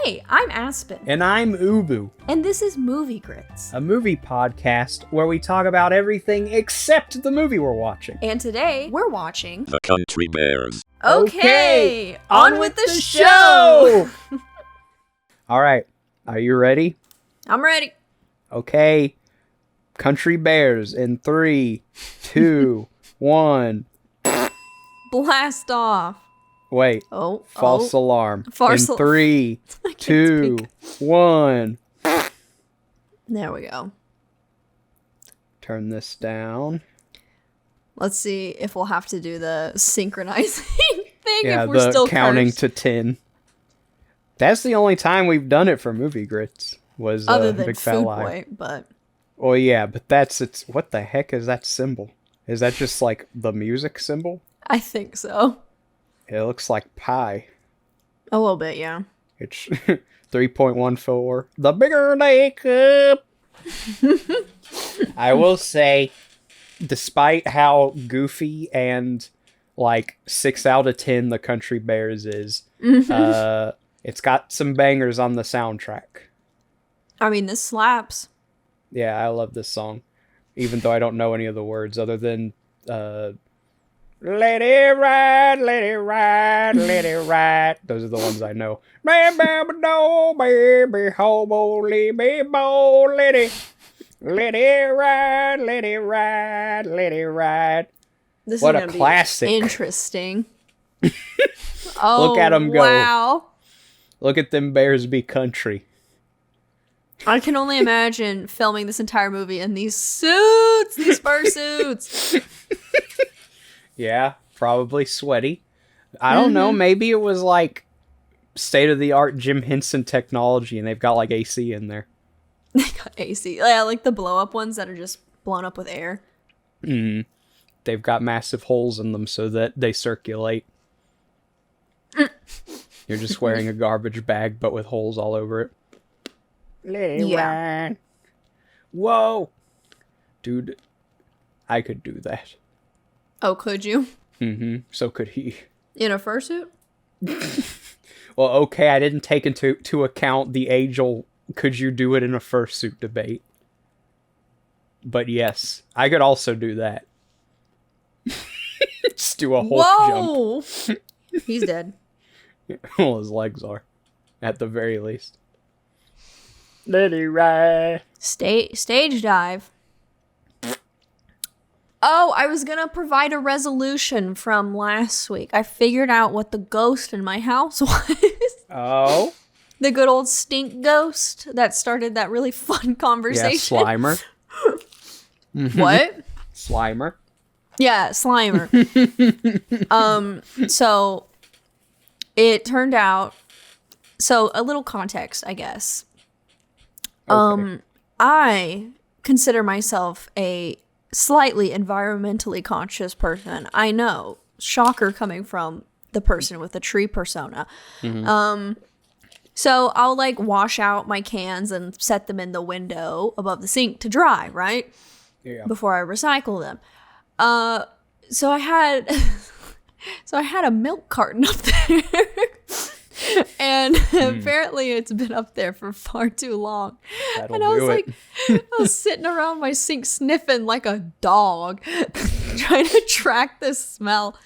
Hey, I'm Aspen. And I'm Ubu. And this is Movie Grits, a movie podcast where we talk about everything except the movie we're watching. And today, we're watching The Country Bears. Okay, on with the show! All right, are you ready? I'm ready. Okay, Country Bears in 3, 2, 1. Blast off. Wait. False alarm. In 3, 2, 1. There we go. Turn this down. Let's see if we'll have to do the synchronizing thing Yeah, if we're still counting cursed. to 10. That's the only time we've done it for Movie Grits. Was other than Big Food Fat Lie. Boy, but Oh yeah, but it's what the heck is that symbol? Is that just like the music symbol? I think so. It looks like pi. A little bit, yeah. It's 3.14. The bigger they cup. I will say, despite how goofy and like 6 out of 10 the Country Bears is, it's got some bangers on the soundtrack. I mean, this slaps. Yeah, I love this song, even though I don't know any of the words other than let it ride, let it ride, let it ride. Those are the ones I know. Baby, hobo, baby, let it ride, let it ride, let it ride. This What is a gonna classic. Be interesting. Oh, Look at 'em go. Wow. Look at them bears be country. I can only imagine filming this entire movie in these suits, these fursuits. Yeah, probably sweaty. I don't know, maybe it was like state-of-the-art Jim Henson technology and they've got like AC in there. They got AC. Yeah, like the blow-up ones that are just blown up with air. They've got massive holes in them so that they circulate. You're just wearing a garbage bag but with holes all over it. Yeah. Whoa! Dude, I could do that. Oh, could you? So could he. In a fursuit? Well, okay, I didn't take into account the age-old could you do it in a fursuit debate. But yes, I could also do that. Just do a Hulk jump. He's dead. Well, his legs are, at the very least. Let it ride. Stage dive. Oh, I was gonna provide a resolution from last week. I figured out what the ghost in my house was. Oh? The good old stink ghost that started that really fun conversation. Yeah, Slimer. What? Slimer. Yeah, Slimer. So it turned out, so a little context, I guess. Okay. I consider myself a slightly environmentally conscious person. I know, shocker coming from the person with the tree persona. So I'll like wash out my cans and set them in the window above the sink to dry, right? Yeah. Before I recycle them. So I had a milk carton up there. And apparently it's been up there for far too long. That'll And I was do like, I was sitting around my sink sniffing like a dog, trying to track the smell.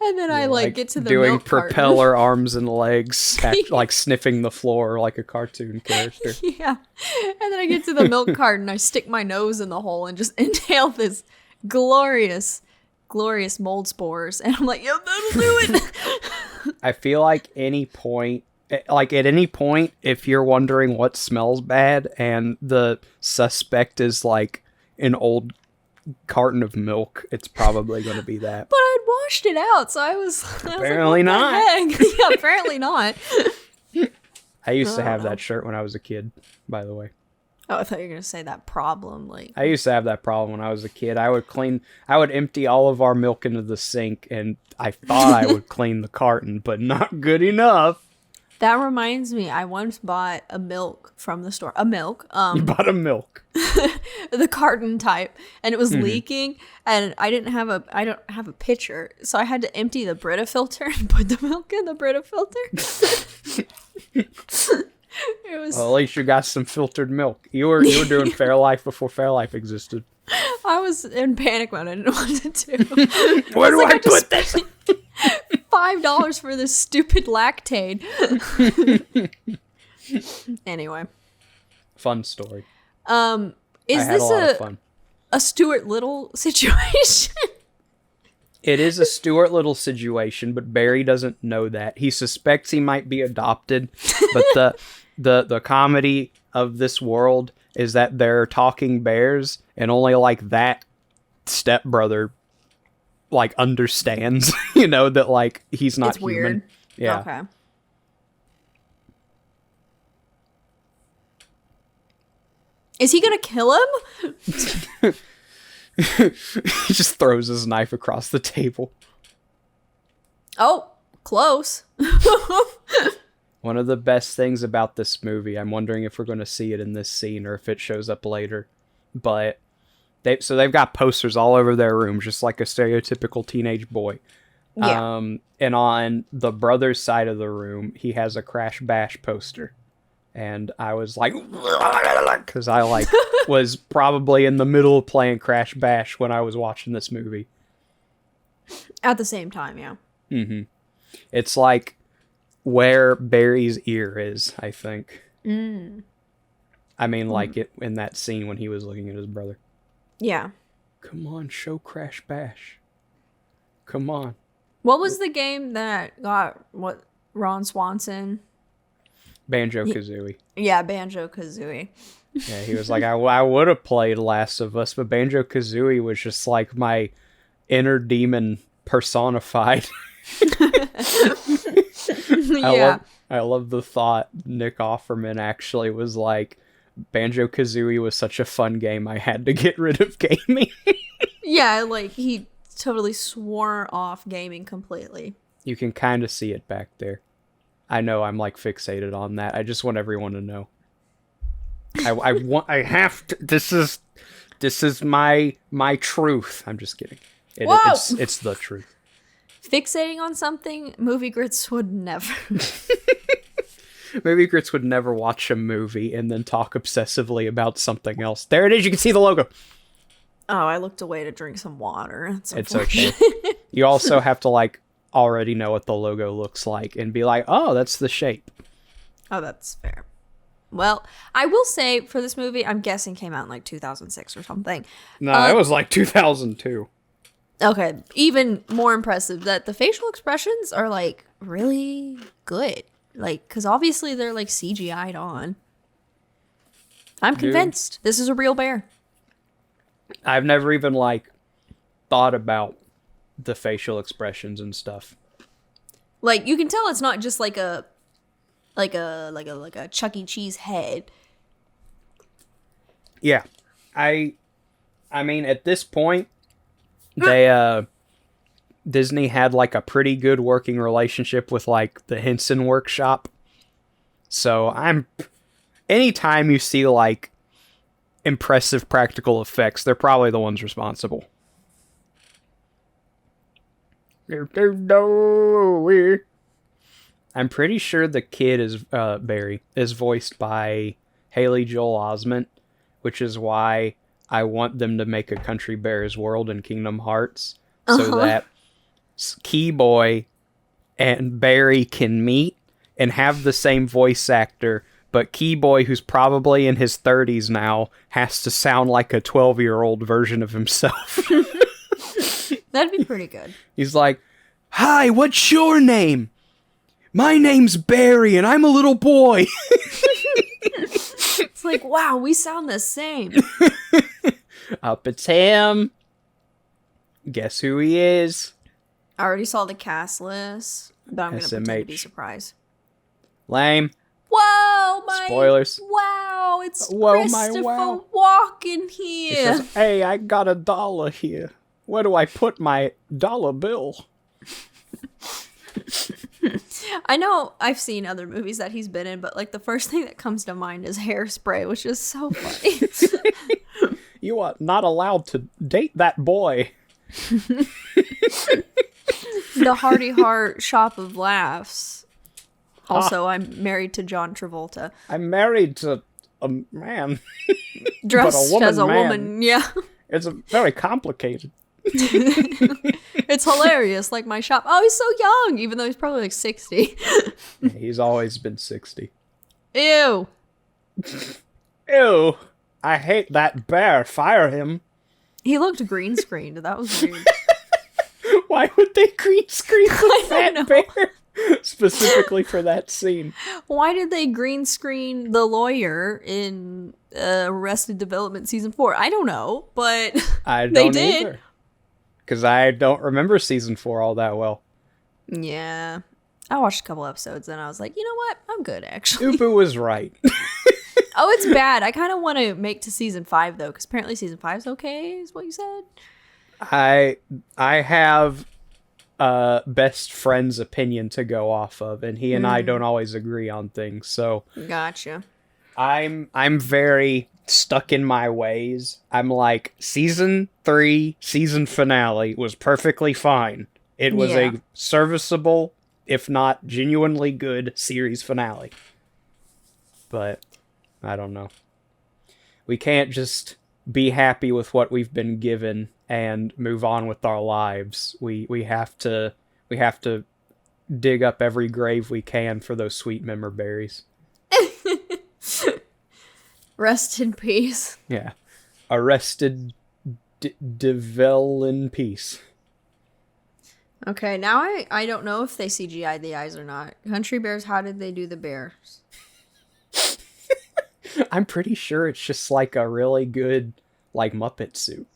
And then I like get to the doing milk carton. propeller arms and legs, like sniffing the floor like a cartoon character. Yeah. And then I get to the milk carton, I stick my nose in the hole and just inhale this glorious mold spores. And I'm like, yep, that'll do it. I feel like at any point, if you're wondering what smells bad and the suspect is like an old carton of milk, it's probably going to be that. But I'd washed it out, so I was Apparently like, not. What the heck? Yeah, apparently not. I used to have that shirt when I was a kid, by the way. Oh, I thought you were going to say that problem. Like, I used to have that problem when I was a kid. I would empty all of our milk into the sink, and I thought I would clean the carton, but not good enough. that reminds me, I once bought a milk from the store. A milk. You bought a milk. The carton type, and it was leaking, and I don't have a pitcher, so I had to empty the Brita filter and put the milk in the Brita filter. Well, at least you got some filtered milk. You were doing Fairlife before Fairlife existed. I was in panic mode. I didn't want to do. Where do I put this? $5 for this stupid lactate. Anyway. Fun story. Is this a Stuart Little situation? It is a Stuart Little situation, but Barry doesn't know that. He suspects he might be adopted, but the comedy of this world is that they're talking bears, and only like that stepbrother like understands, that like he's not it's human. Weird. Yeah. Okay. Is he gonna kill him? He just throws his knife across the table. Oh, close. One of the best things about this movie, I'm wondering if we're going to see it in this scene or if it shows up later, but they've got posters all over their room, just like a stereotypical teenage boy. Yeah. And on the brother's side of the room, he has a Crash Bash poster. And I was like, because I was probably in the middle of playing Crash Bash when I was watching this movie. At the same time, yeah. Mm-hmm. It's like where Barry's ear is, I think. I mean, like it in that scene when he was looking at his brother. Yeah. Come on, show Crash Bash. Come on. What was the game that got Ron Swanson? Banjo-Kazooie. Yeah, Banjo-Kazooie. Yeah, he was like, I would have played Last of Us, but Banjo-Kazooie was just like my inner demon personified. Yeah. I love the thought Nick Offerman actually was like, Banjo-Kazooie was such a fun game, I had to get rid of gaming. Yeah, like he totally swore off gaming completely. You can kind of see it back there. I know I'm like fixated on that. I just want everyone to know. I have to. This is my truth. I'm just kidding. It's the truth. Fixating on something, Movie Grits would never. Movie Grits would never watch a movie and then talk obsessively about something else. There it is. You can see the logo. Oh, I looked away to drink some water. It's okay. You also have to like already know what the logo looks like and be like, oh, that's the shape. Oh, that's fair. Well, I will say for this movie, I'm guessing came out in like 2006 or something. No, it was like 2002. Okay, even more impressive that the facial expressions are like really good. Like, because obviously they're like CGI'd on. I'm convinced this is a real bear. I've never even like thought about the facial expressions and stuff. Like, you can tell it's not just like a Chuck E. Cheese head. Yeah. I mean, at this point, they Disney had like a pretty good working relationship with like the Henson Workshop. So anytime you see like impressive practical effects, they're probably the ones responsible. I'm pretty sure the kid is Barry is voiced by Haley Joel Osment, which is why I want them to make a Country Bears world in Kingdom Hearts so that Keyboy and Barry can meet and have the same voice actor, but Keyboy, who's probably in his 30s now, has to sound like a 12-year-old version of himself. That'd be pretty good. He's like, hi, what's your name? My name's Barry, and I'm a little boy. It's like, wow, we sound the same. Up it's him. Guess who he is? I already saw the cast list, but I'm going to pretend to be surprised. Lame. Whoa, my... Spoilers. Wow, it's Christopher Walken here. He says, hey, I got $1 here. Where do I put my dollar bill? I know I've seen other movies that he's been in, but like the first thing that comes to mind is Hairspray, which is so funny. You are not allowed to date that boy. The Hardy Heart Shop of Laughs. Also, I'm married to John Travolta. I'm married to a man. Dressed But as a woman, yeah. It's very complicated. It's hilarious, like my shop. Oh, he's so young, even though he's probably like 60. Yeah, he's always been 60. Ew. Ew. I hate that bear. Fire him. He looked green screened. That was weird. Why would they green screen the I fat don't know. bear? Specifically for that scene. Why did they green screen the lawyer in Arrested Development Season 4? I don't know, but I they don't did. either. Because I don't remember Season 4 all that well. Yeah. I watched a couple episodes and I was like, you know what? I'm good, actually. Ubu was right. Oh, it's bad. I kind of want to make to Season 5, though, because apparently Season 5 is okay, is what you said? I have best friend's opinion to go off of, and he and I don't always agree on things, so Gotcha. I'm very stuck in my ways. I'm like, Season 3 season finale was perfectly fine. It was Yeah. a serviceable, if not genuinely good, series finale. But I don't know. We can't just be happy with what we've been given and move on with our lives. We have to dig up every grave we can for those sweet member berries. Rest in peace. Yeah. Arrested Devil in peace. Okay, now I don't know if they CGI'd the eyes or not. Country Bears, how did they do the bears? I'm pretty sure it's just like a really good like Muppet suit.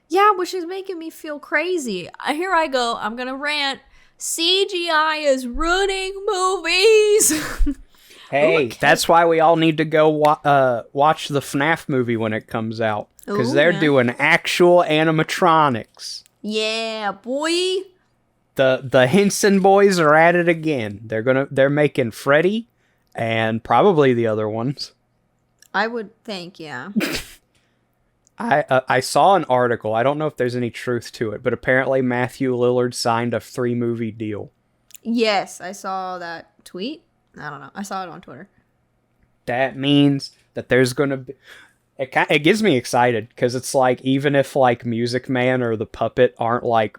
Yeah, which is making me feel crazy. Here I go. I'm gonna rant. CGI is ruining movies. Hey, Okay. that's why we all need to go watch the FNAF movie when it comes out. Because Ooh, they're yeah. doing actual animatronics. Yeah, boy. The Henson boys are at it again. They're making Freddy and probably the other ones. I would think, yeah. I saw an article. I don't know if there's any truth to it, but apparently Matthew Lillard signed a 3-movie deal. Yes, I saw that tweet. I don't know. I saw it on Twitter. That means that there's going to be... It gives me excited, because it's like, even if like Music Man or the puppet aren't like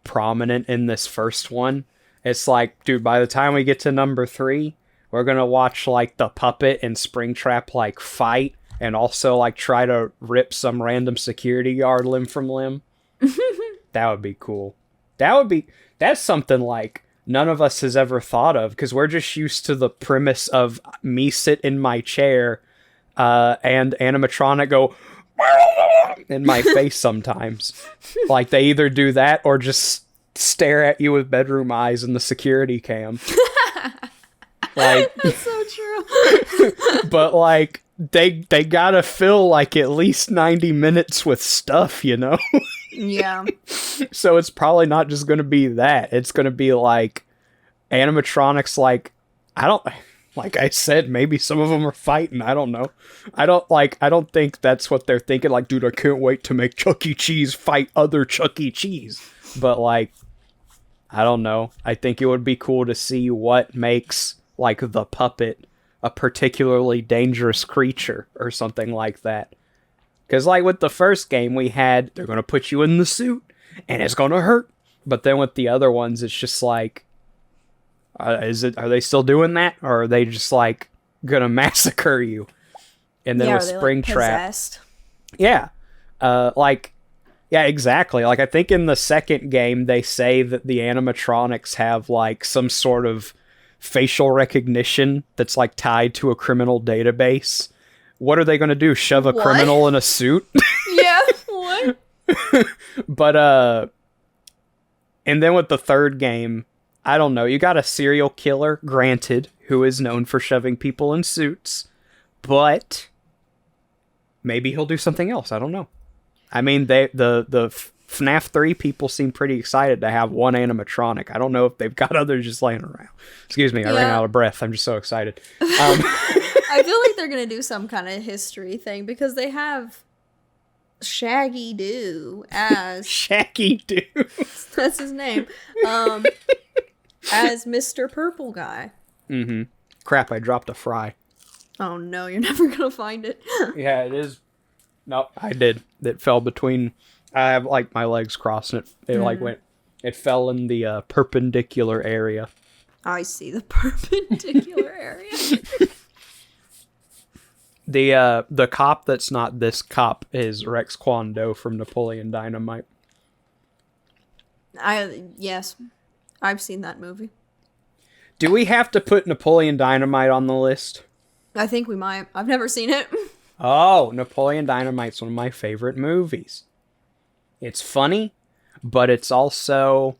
prominent in this first one, it's like, dude, by the time we get to number 3, we're going to watch like the puppet and Springtrap like fight, and also like try to rip some random security guard limb from limb. That would be cool. That's something like none of us has ever thought of, because we're just used to the premise of me sit in my chair and animatronic go in my face sometimes. Like they either do that or just stare at you with bedroom eyes in the security cam. Like, That's so true. but like they gotta fill like at least 90 minutes with stuff, you know? Yeah. So it's probably not just gonna be that. It's gonna be like animatronics. Like like I said, maybe some of them are fighting. I don't know. I don't think that's what they're thinking. Like, dude, I can't wait to make Chuck E. Cheese fight other Chuck E. Cheese. But like, I don't know. I think it would be cool to see what makes like the puppet a particularly dangerous creature or something like that. Because like with the first game we had, they're going to put you in the suit and it's going to hurt. But then with the other ones, it's just like, are they still doing that? Or are they just like going to massacre you? And then Yeah, with are they, like, Springtrap. possessed? Yeah. Yeah, exactly. Like I think in the second game, they say that the animatronics have like some sort of facial recognition that's like tied to a criminal database. What are they going to do? Shove a What? criminal in a suit? Yeah, what? But and then with the third game, I don't know. You got a serial killer, granted, who is known for shoving people in suits, but maybe he'll do something else. I don't know. I mean, the FNAF 3 people seem pretty excited to have one animatronic. I don't know if they've got others just laying around. Excuse me, I ran Yeah. out of breath. I'm just so excited. I feel like they're gonna do some kind of history thing because they have Shaggy Doo as Shaggy Dude. that's his name. As Mr. Purple Guy. Mm-hmm. Crap, I dropped a fry. Oh no, you're never gonna find it. Yeah, it is. Nope, I did. It fell between. I have like my legs crossed, and it like went. It fell in the perpendicular area. I see the perpendicular area. The cop that's not this cop is Rex Kwon Do from Napoleon Dynamite. Yes, I've seen that movie. Do we have to put Napoleon Dynamite on the list? I think we might. I've never seen it. Oh, Napoleon Dynamite's one of my favorite movies. It's funny, but it's also...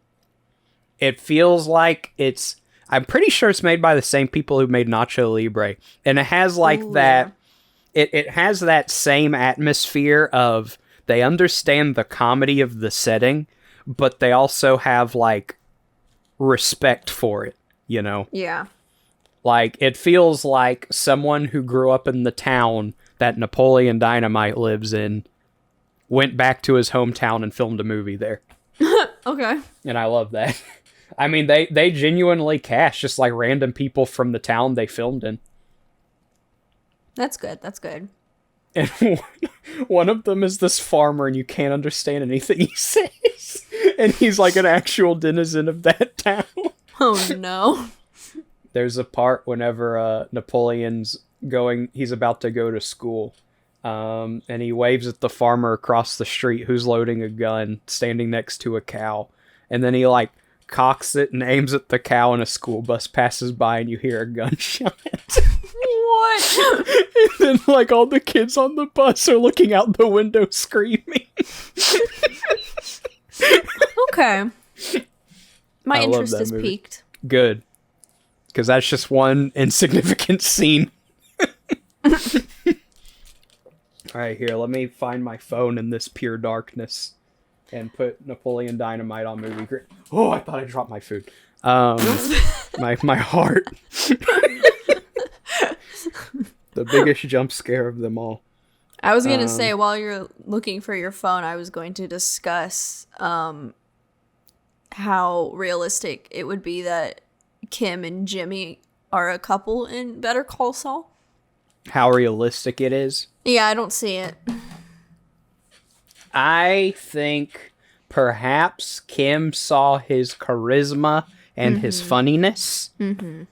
It feels like it's... I'm pretty sure it's made by the same people who made Nacho Libre. And it has like that... Yeah. It has that same atmosphere of... They understand the comedy of the setting, but they also have like respect for it, you know? Yeah. Like, it feels like someone who grew up in the town that Napoleon Dynamite lives in went back to his hometown and filmed a movie there. Okay. And I love that. I mean, they genuinely cast just like random people from the town they filmed in. That's good. That's good. And one of them is this farmer, and you can't understand anything he says. And he's like an actual denizen of that town. Oh, no. There's a part whenever Napoleon's he's about to go to school, and he waves at the farmer across the street who's loading a gun, standing next to a cow. And then he like cocks it and aims at the cow, and a school bus passes by, and you hear a gunshot. What? And then like all the kids on the bus are looking out the window screaming. Okay. My interest is piqued. Good. Because that's just one insignificant scene. Alright, here, let me find my phone in this pure darkness and put Napoleon Dynamite on movie grid. Oh, I thought I dropped my food. My heart. The biggest jump scare of them all. I was going to say, while you're looking for your phone, I was going to discuss how realistic it would be that Kim and Jimmy are a couple in Better Call Saul. How realistic it is? Yeah, I don't see it. I think perhaps Kim saw his charisma and his funniness. Mm-hmm.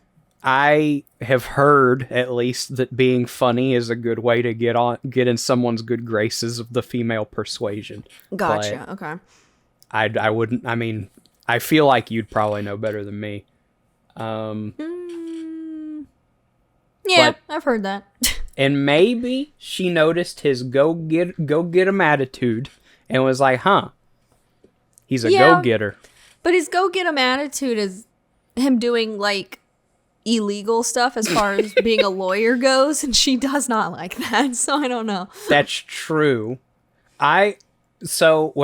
I have heard, at least, that being funny is a good way to get in someone's good graces of the female persuasion. Gotcha. But okay. I wouldn't. I mean, I feel like you'd probably know better than me. Yeah, I've heard that. And maybe she noticed his go get 'em attitude and was like, "Huh, he's a go getter." But his go get 'em attitude is him doing like illegal stuff as far as being a lawyer goes, and she does not like that. So I don't know. That's true. What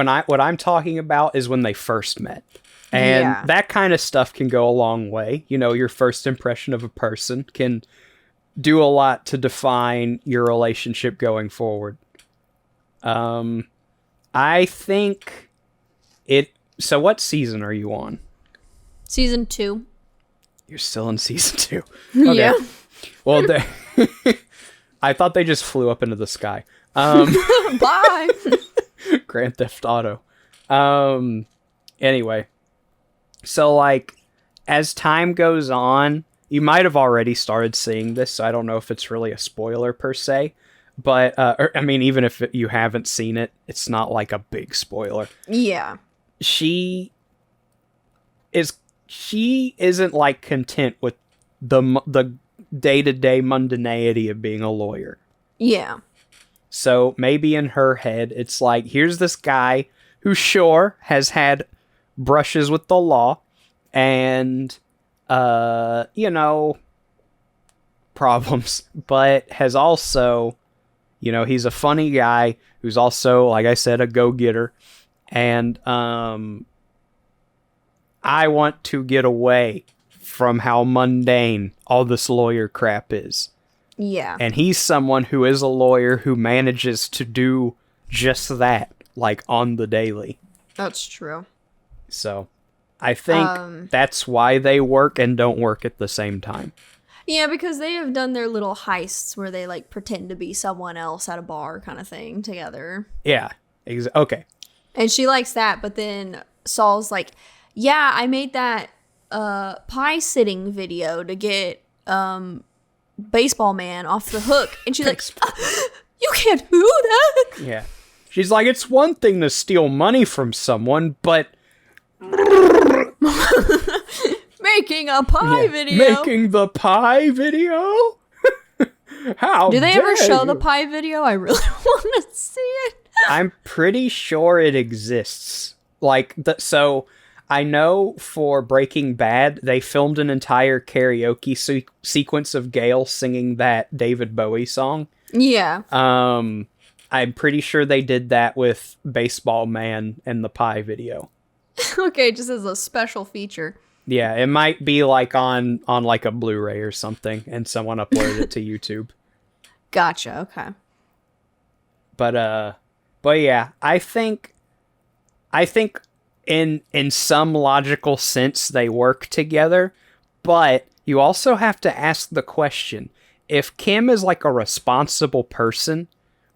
I'm talking about is when they first met. And that kind of stuff can go a long way. You know, your first impression of a person can do a lot to define your relationship going forward. I think it... So what season are you on? Season 2. You're still in season 2. Okay. Yeah. Well, I thought they just flew up into the sky. Bye! Grand Theft Auto. Anyway. So, like, as time goes on, you might have already started seeing this, so I don't know if it's really a spoiler per se. But, I mean, even if you haven't seen it, it's not like a big spoiler. Yeah. She isn't, like, content with the day-to-day mundanity of being a lawyer. Yeah. So, maybe in her head, it's like, here's this guy who, sure, has had brushes with the law and problems, but has also, he's a funny guy who's also, like I said, a go-getter, and I want to get away from how mundane all this lawyer crap is. Yeah. And he's someone who is a lawyer who manages to do just that, like, on the daily. That's true. So, I think that's why they work and don't work at the same time. Yeah, because they have done their little heists where they like pretend to be someone else at a bar kind of thing together. Yeah. Okay. And she likes that, but then Saul's like, yeah, I made that pie sitting video to get Baseball Man off the hook. And she's like, you can't do that. Yeah. She's like, it's one thing to steal money from someone, but making a pie video. Making the pie video? How do they dare ever show you? the pie video? I really want to see it. I'm pretty sure it exists. So I know for Breaking Bad, they filmed an entire karaoke sequence of Gale singing that David Bowie song. Yeah. I'm pretty sure they did that with Baseball Man and the pie video. Okay, just as a special feature. Yeah, it might be like on like a Blu-ray or something, and someone uploaded it to YouTube. Gotcha. Okay. But yeah, I think in some logical sense they work together, but you also have to ask the question, if Kim is like a responsible person,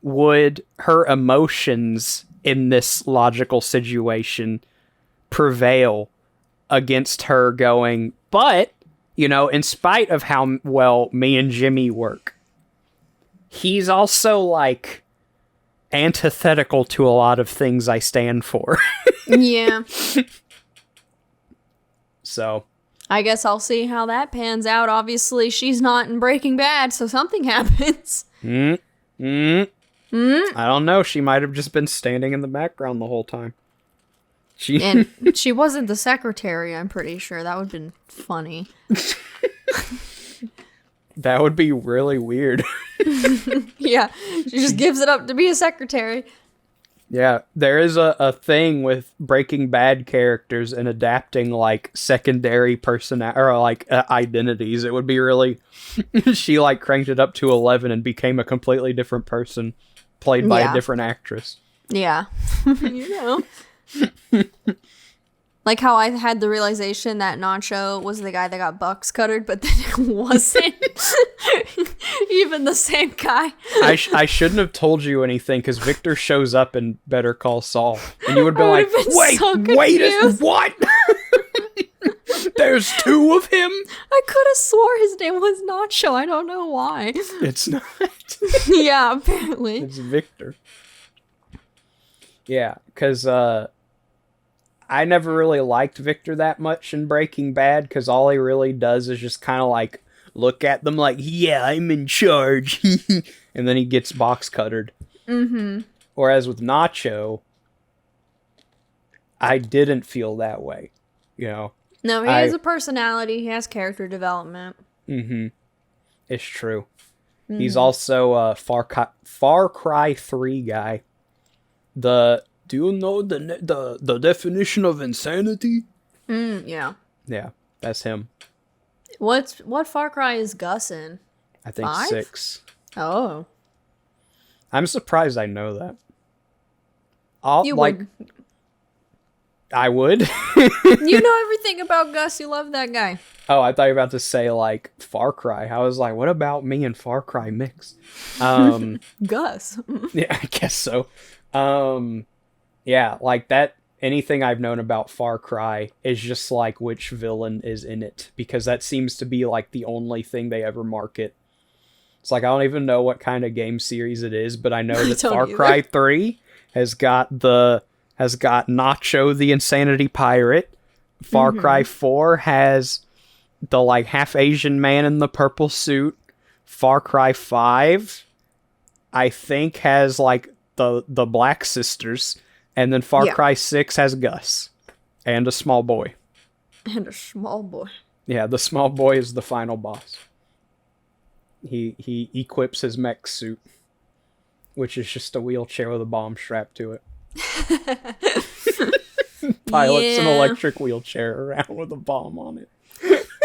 would her emotions in this logical situation prevail against her going, but, in spite of how well me and Jimmy work, he's also like antithetical to a lot of things I stand for. Yeah. So I guess I'll see how that pans out. Obviously, she's not in Breaking Bad, so something happens. I don't know. She might have just been standing in the background the whole time. And she wasn't the secretary, I'm pretty sure. That would have been funny. That would be really weird. Yeah, she just gives it up to be a secretary. Yeah, there is a thing with Breaking Bad characters and adapting like secondary identities. It would be really she like cranked it up to 11 and became a completely different person played by a different actress. Yeah. Like how I had the realization that Nacho was the guy that got box cuttered, but then it wasn't even the same guy. I shouldn't have told you anything because Victor shows up in Better Call Saul, and you would be like, "Wait, what? There's two of him." I could have swore his name was Nacho. I don't know why. It's not. Yeah, apparently it's Victor. Yeah, because I never really liked Victor that much in Breaking Bad because all he really does is just kind of like look at them like, yeah, I'm in charge. And then he gets box cuttered. Mm-hmm. Whereas with Nacho, I didn't feel that way. No, he has a personality. He has character development. Mm-hmm. It's true. Mm-hmm. He's also a Far Cry 3 guy. Do you know the definition of insanity? Yeah. Yeah, that's him. What Far Cry is Gus in? I think 5? 6. Oh. I'm surprised I know that. Would. I would. You know everything about Gus. You love that guy. Oh, I thought you were about to say, like, Far Cry. I was like, what about me and Far Cry mix? Gus. Yeah, I guess so. Yeah, like that, anything I've known about Far Cry is just like which villain is in it, because that seems to be like the only thing they ever market. It's like, I don't even know what kind of game series it is, but I know that Far Cry 3 has got Nacho the Insanity Pirate. Far Cry 4 has the like half Asian man in the purple suit. Far Cry 5, I think, has like the Black Sisters. And then Far Cry 6 has Gus. And a small boy. And a small boy. Yeah, the small boy is the final boss. He equips his mech suit, which is just a wheelchair with a bomb strapped to it. Pilots an electric wheelchair around with a bomb on it.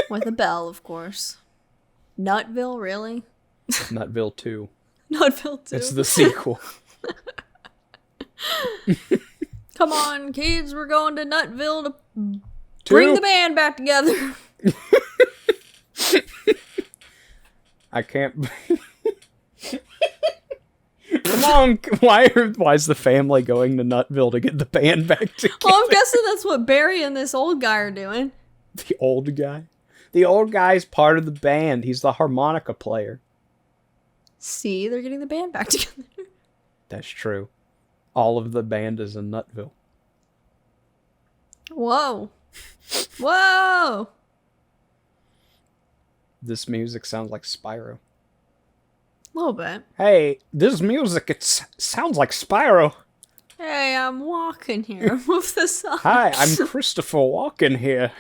With a bell, of course. Nutville, really? Nutville 2. Nutville 2. It's the sequel. Come on, kids, we're going to Nutville to Bring the band back together. I can't. Come on, why is the family going to Nutville to get the band back together? Well, I'm guessing that's what Barry and this old guy are doing. The old guy? The old guy's part of the band. He's the harmonica player. See, they're getting the band back together. That's true. All of the band is in Nutville. Whoa. Whoa! This music sounds like Spyro. A little bit. Hey, this music, sounds like Spyro. Hey, I'm walking here. Move the sign. Hi, I'm Christopher Walken here.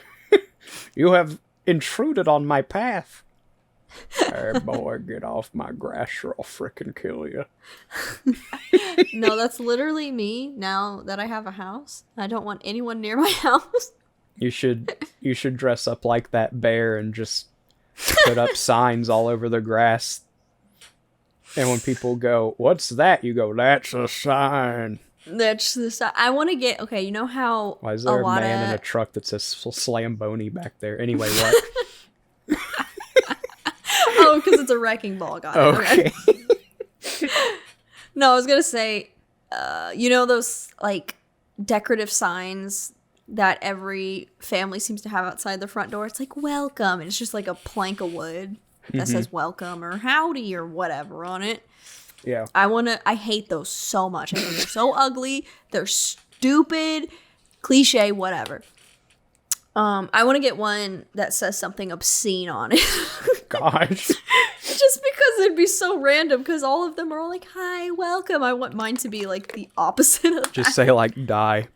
You have intruded on my path. Hey, boy, get off my grass or I'll frickin' kill you. No, that's literally me now that I have a house. I don't want anyone near my house. You should dress up like that bear and just put up signs all over the grass. And when people go, "What's that?" you go, "That's a sign." That's the sign. I want to get, okay, you know how Why is there a man in a truck that says Slamboni back there? Anyway, what? Oh, because it's a wrecking ball. Got it. Okay. No, I was going to say, you know those, like, decorative signs that every family seems to have outside their front door? It's like, welcome. And it's just like a plank of wood that says welcome or howdy or whatever on it. Yeah. I hate those so much. I think they're so ugly. They're stupid, cliche, whatever. I want to get one that says something obscene on it. Gosh. Just because it'd be so random, because all of them are all like, hi, welcome. I want mine to be like the opposite of that. Just say like die.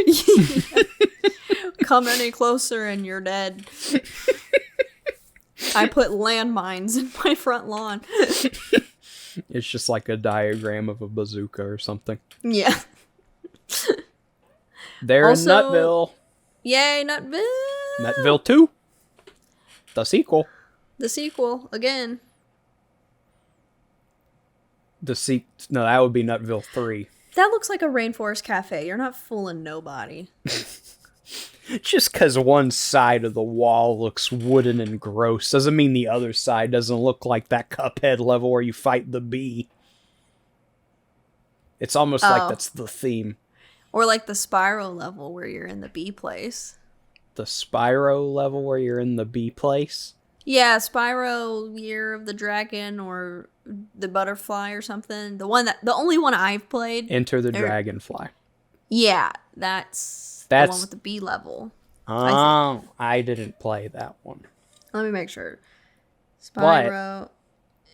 Yeah. Come any closer and you're dead. I put landmines in my front lawn. It's just like a diagram of a bazooka or something. Yeah. They're Also, in Nutville. Yay, Nutville! Nutville 2. The sequel. The sequel, again. No, that would be Nutville 3. That looks like a rainforest cafe. You're not fooling nobody. Just because one side of the wall looks wooden and gross doesn't mean the other side doesn't look like that Cuphead level where you fight the bee. It's almost like that's the theme. Or like the Spyro level where you're in the bee place. The Spyro level where you're in the bee place? Yeah, Spyro Year of the Dragon or the Butterfly or something. The only one I've played. Enter the Dragonfly. Yeah, that's the one with the bee level. Oh, I didn't play that one. Let me make sure. Spyro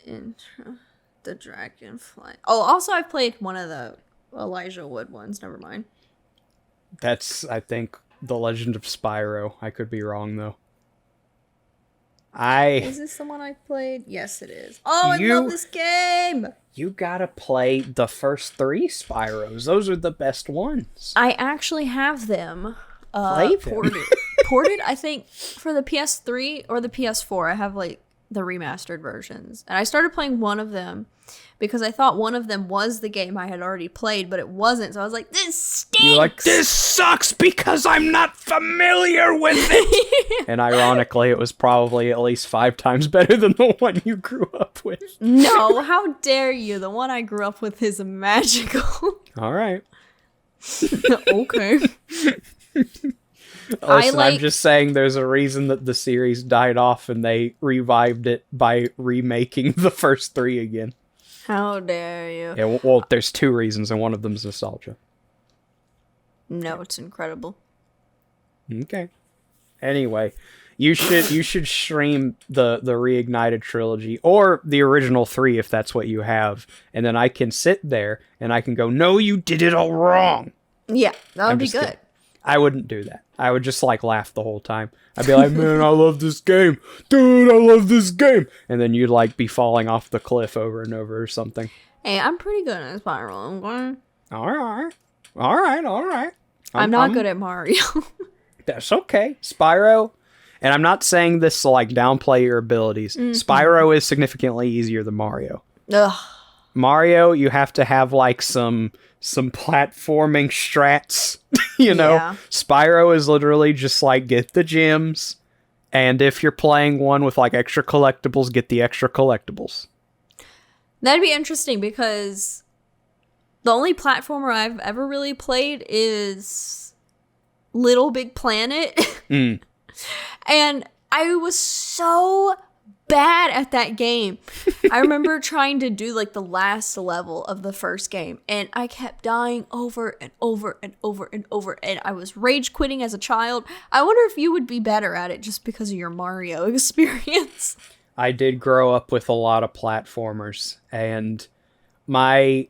Enter the Dragonfly. Oh, also I've played one of the Elijah Wood ones. Never mind. That's, I think, The Legend of Spyro. I could be wrong, though. Is this the one I played? Yes, it is. Oh, I love this game! You gotta play the first 3 Spyros. Those are the best ones. I actually have them. Play them. Ported, I think, for the PS3 or the PS4. I have, like, the remastered versions. And I started playing one of them because I thought one of them was the game I had already played, but it wasn't. So I was like, this stinks! You're like, this sucks because I'm not familiar with it! And ironically, it was probably at least 5 times better than the one you grew up with. No, how dare you? The one I grew up with is magical. All right. Okay. Listen, I'm just saying there's a reason that the series died off and they revived it by remaking the first 3 again. How dare you? Yeah, well, there's 2 reasons, and one of them is nostalgia. No, it's incredible. Okay. Anyway, you should stream the Reignited trilogy or the original 3 if that's what you have, and then I can sit there and I can go, no, you did it all wrong. Yeah, that would be good. Kidding. I wouldn't do that. I would just like laugh the whole time. I'd be like, man, I love this game. Dude, I love this game. And then you'd like be falling off the cliff over and over or something. Hey, I'm pretty good at Spyro. All right. I'm not good at Mario. That's okay. Spyro, and I'm not saying this to like downplay your abilities. Spyro is significantly easier than Mario. Ugh. Mario, you have to have like some platforming strats, you know. Yeah. Spyro is literally just like get the gems, and if you're playing one with like extra collectibles, get the extra collectibles. That'd be interesting because the only platformer I've ever really played is Little Big Planet. And I was so bad at that game. I remember trying to do like the last level of the first game, and I kept dying over and over and over and over, and I was rage quitting as a child. I wonder if you would be better at it just because of your Mario experience. I did grow up with a lot of platformers, and my,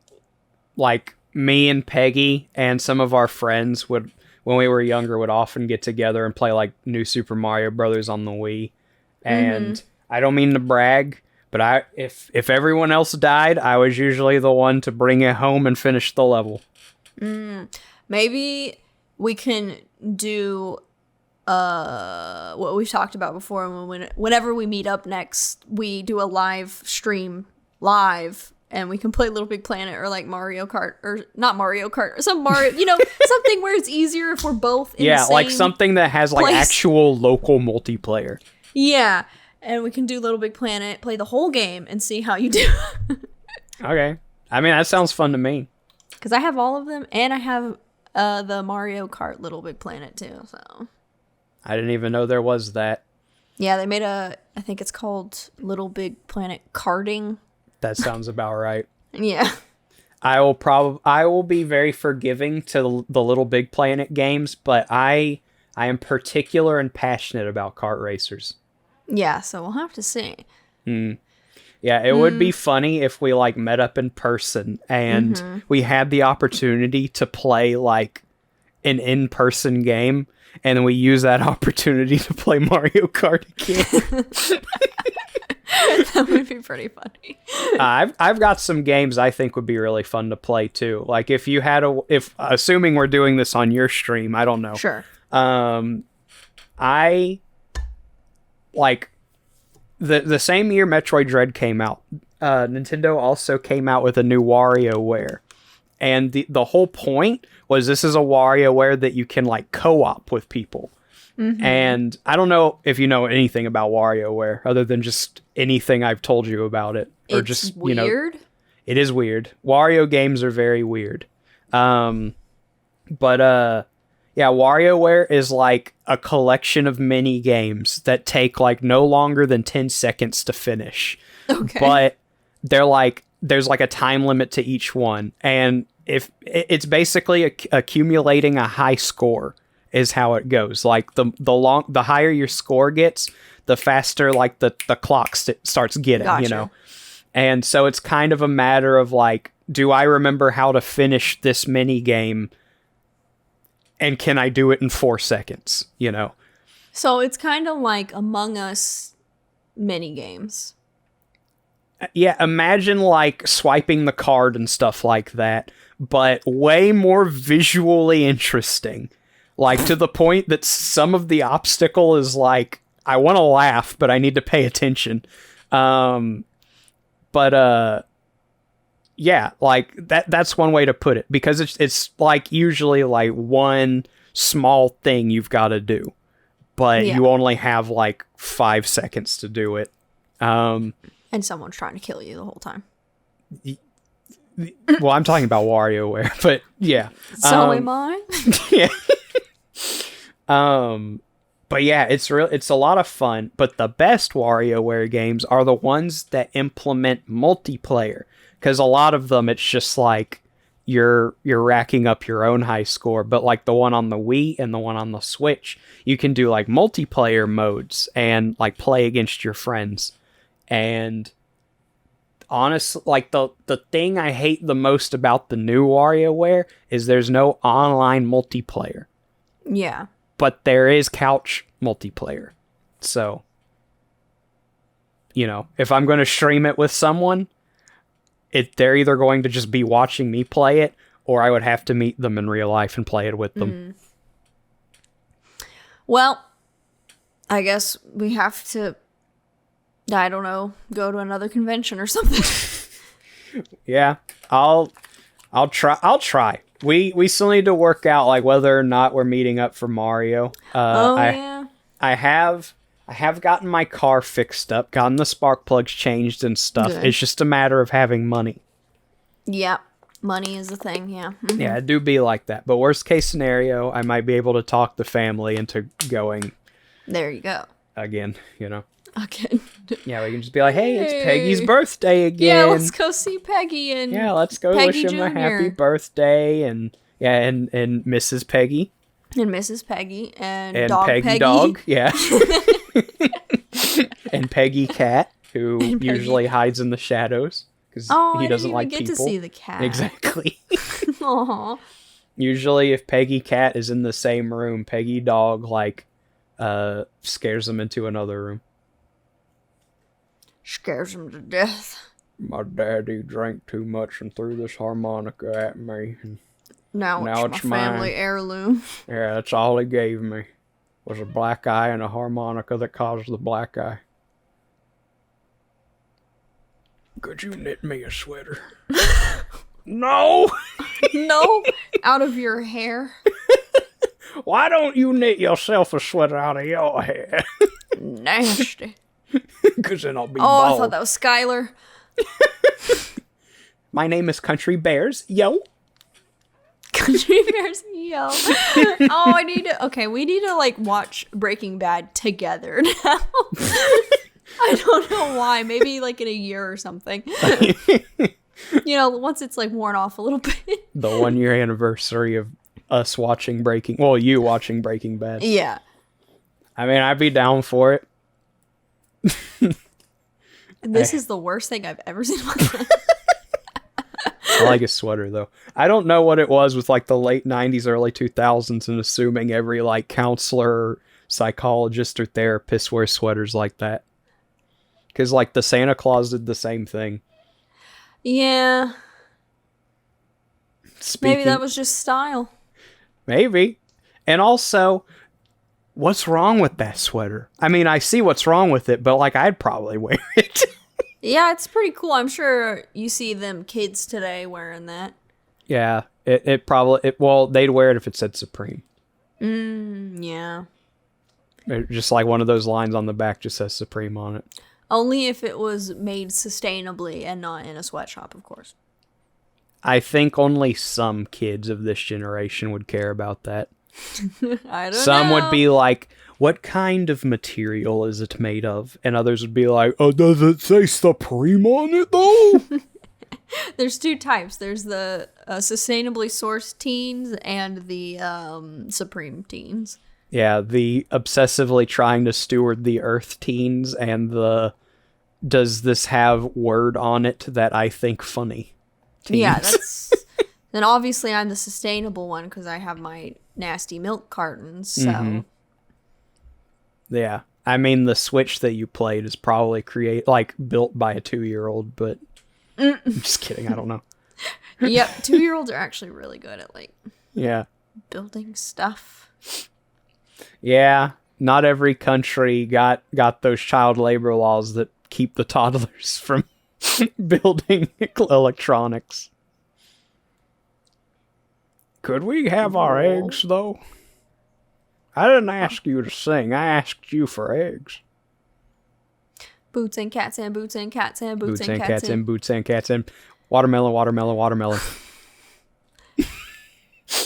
like, me and Peggy and some of our friends would, when we were younger, would often get together and play like New Super Mario Brothers on the Wii. And I don't mean to brag, but if everyone else died, I was usually the one to bring it home and finish the level. Maybe we can do what we've talked about before. Whenever we meet up next, we do a live stream live, and we can play Little Big Planet or like Mario Kart, or not Mario Kart, or some Mario, something where it's easier if we're both in the same like something that has like place. actual local multiplayer. Yeah, and we can do Little Big Planet, play the whole game, and see how you do. Okay. I mean, that sounds fun to me. Because I have all of them, and I have the Mario Kart Little Big Planet too, so. I didn't even know there was that. Yeah, they made I think it's called Little Big Planet Karting. That sounds about right. Yeah. I will be very forgiving to the Little Big Planet games, but I am particular and passionate about kart racers. Yeah, so we'll have to see. Yeah, it would be funny if we like met up in person and we had the opportunity to play like an in-person game, and then we use that opportunity to play Mario Kart again. That would be pretty funny. I've got some games I think would be really fun to play too. Like if you had assuming we're doing this on your stream, I don't know. Sure. I like the same year Metroid Dread came out. Nintendo also came out with a new WarioWare, and the whole point was this is a WarioWare that you can like co-op with people. And I don't know if you know anything about WarioWare other than just anything I've told you about it, or It's just weird. It is weird. Wario games are very weird. Yeah, WarioWare is like a collection of mini games that take like no longer than 10 seconds to finish. Okay. But they're like, there's like a time limit to each one. And if it's basically accumulating a high score is how it goes. Like the higher your score gets, the faster like the clock starts getting, Gotcha. And so it's kind of a matter of like, do I remember how to finish this mini game? And can I do it in 4 seconds? So it's kind of like Among Us mini games. Yeah, imagine like swiping the card and stuff like that, but way more visually interesting. Like to the point that some of the obstacle is like, I want to laugh, but I need to pay attention. Yeah, like that's one way to put it, because it's like usually like one small thing you've got to do, but you only have like 5 seconds to do it. And someone's trying to kill you the whole time. Well, I'm talking about WarioWare, but yeah. So am I. Yeah. But yeah, it's a lot of fun, but the best WarioWare games are the ones that implement multiplayer, because a lot of them it's just like you're racking up your own high score, but like the one on the Wii and the one on the Switch, you can do like multiplayer modes and like play against your friends. And honestly, like the thing I hate the most about the new WarioWare is there's no online multiplayer. Yeah. But there is couch multiplayer. So, if I'm going to stream it with someone, they're either going to just be watching me play it, or I would have to meet them in real life and play it with them. Well, I guess we have to, I don't know, go to another convention or something. Yeah, I'll try. We still need to work out like whether or not we're meeting up for Mario. Yeah. I have gotten my car fixed up, gotten the spark plugs changed and stuff. Good. It's just a matter of having money. Yep. Money is the thing, yeah. Mhm. Yeah, it do be like that. But worst case scenario, I might be able to talk the family into going There you go. again, you know. Okay. Yeah, we can just be like, hey, it's Peggy's birthday again. Yeah, let's go see Peggy and Yeah, let's go Peggy wish him a Jr. happy birthday and Mrs. Peggy. And Mrs. Peggy and Dog Peggy. Dog, yeah. And Peggy Cat, who And Peggy. usually hides in the shadows because Oh, he I doesn't didn't even like get people. to see the cat. Exactly. Aw. Usually, if Peggy Cat is in the same room, Peggy Dog scares them into another room. Scares him to death. My daddy drank too much and threw this harmonica at me. And Now it's my family heirloom. yeah, that's all he gave me. Was a black eye and a harmonica that caused the black eye. Could you knit me a sweater? No! No, out of your hair. Why don't you knit yourself a sweater out of your hair? Nasty. Because then I'll be Oh, I bald. thought that was Skylar. My name is Country Bears. Yo! Country Bears yell. Oh, we need to like watch Breaking Bad together now. I don't know why. Maybe like in a year or something. Once it's like worn off a little bit. The 1 year anniversary of us watching you watching Breaking Bad. Yeah. I mean, I'd be down for it. This is the worst thing I've ever seen in my life. I like his sweater, though. I don't know what it was with, like, the late 90s, early 2000s, and assuming every, like, counselor, psychologist, or therapist wears sweaters like that. Because, like, the Santa Claus did the same thing. Yeah. Maybe that was just style. Maybe. And also, what's wrong with that sweater? I mean, I see what's wrong with it, but, like, I'd probably wear it. Yeah, it's pretty cool. I'm sure you see them kids today wearing that. Yeah, it probably... they'd wear it if it said Supreme. Yeah. Just like one of those lines on the back just says Supreme on it. Only if it was made sustainably and not in a sweatshop, of course. I think only some kids of this generation would care about that. I don't know. Some would be like, what kind of material is it made of? And others would be like, oh, does it say Supreme on it, though? There's two types. There's the sustainably sourced teens and the Supreme teens. Yeah, the obsessively trying to steward the earth teens and the does this have word on it that I think funny teens. Yeah, that's... Then obviously I'm the sustainable one because I have my nasty milk cartons, so... Mm-hmm. Yeah. I mean, the Switch that you played is probably built by a 2-year-old, but... I'm just kidding, I don't know. Yep, 2-year-olds are actually really good at, yeah, building stuff. Yeah, not every country got those child labor laws that keep the toddlers from building electronics. Could we have our eggs, though? I didn't ask you to sing. I asked you for eggs. Boots and cats and boots and cats and boots, Boots and cats and boots and cats and watermelon, watermelon, watermelon.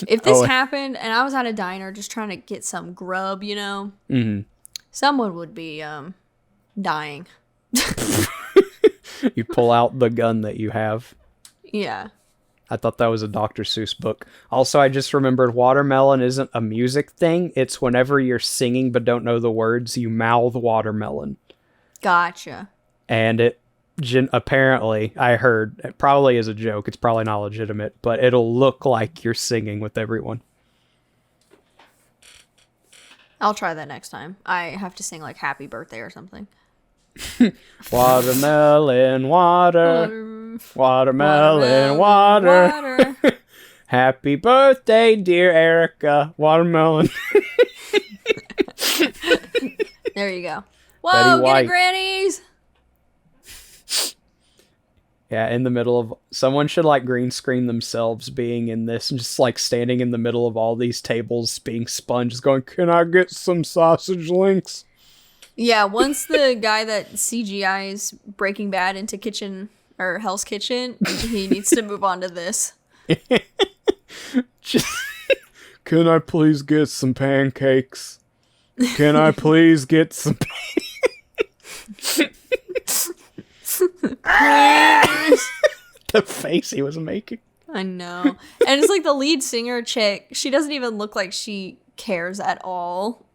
If this happened and I was at a diner just trying to get some grub, someone would be dying. You pull out the gun that you have. Yeah. I thought that was a Dr. Seuss book. Also, I just remembered watermelon isn't a music thing. It's whenever you're singing but don't know the words, you mouth watermelon. Gotcha. And it apparently, I heard, it probably is a joke. It's probably not legitimate, but it'll look like you're singing with everyone. I'll try that next time. I have to sing like happy birthday or something. Watermelon, water. Watermelon, water. Happy birthday, dear Erica. Watermelon. There you go. Whoa, get it, grannies! Yeah, in the middle of... Someone should, like, green screen themselves being in this and just, like, standing in the middle of all these tables being sponged, going, can I get some sausage links? Yeah, once the guy that CGI's Breaking Bad into Kitchen, or Hell's Kitchen, he needs to move on to this. Just, can I please get some pancakes? Can I please get some the face he was making. I know. And it's like the lead singer chick, she doesn't even look like she cares at all.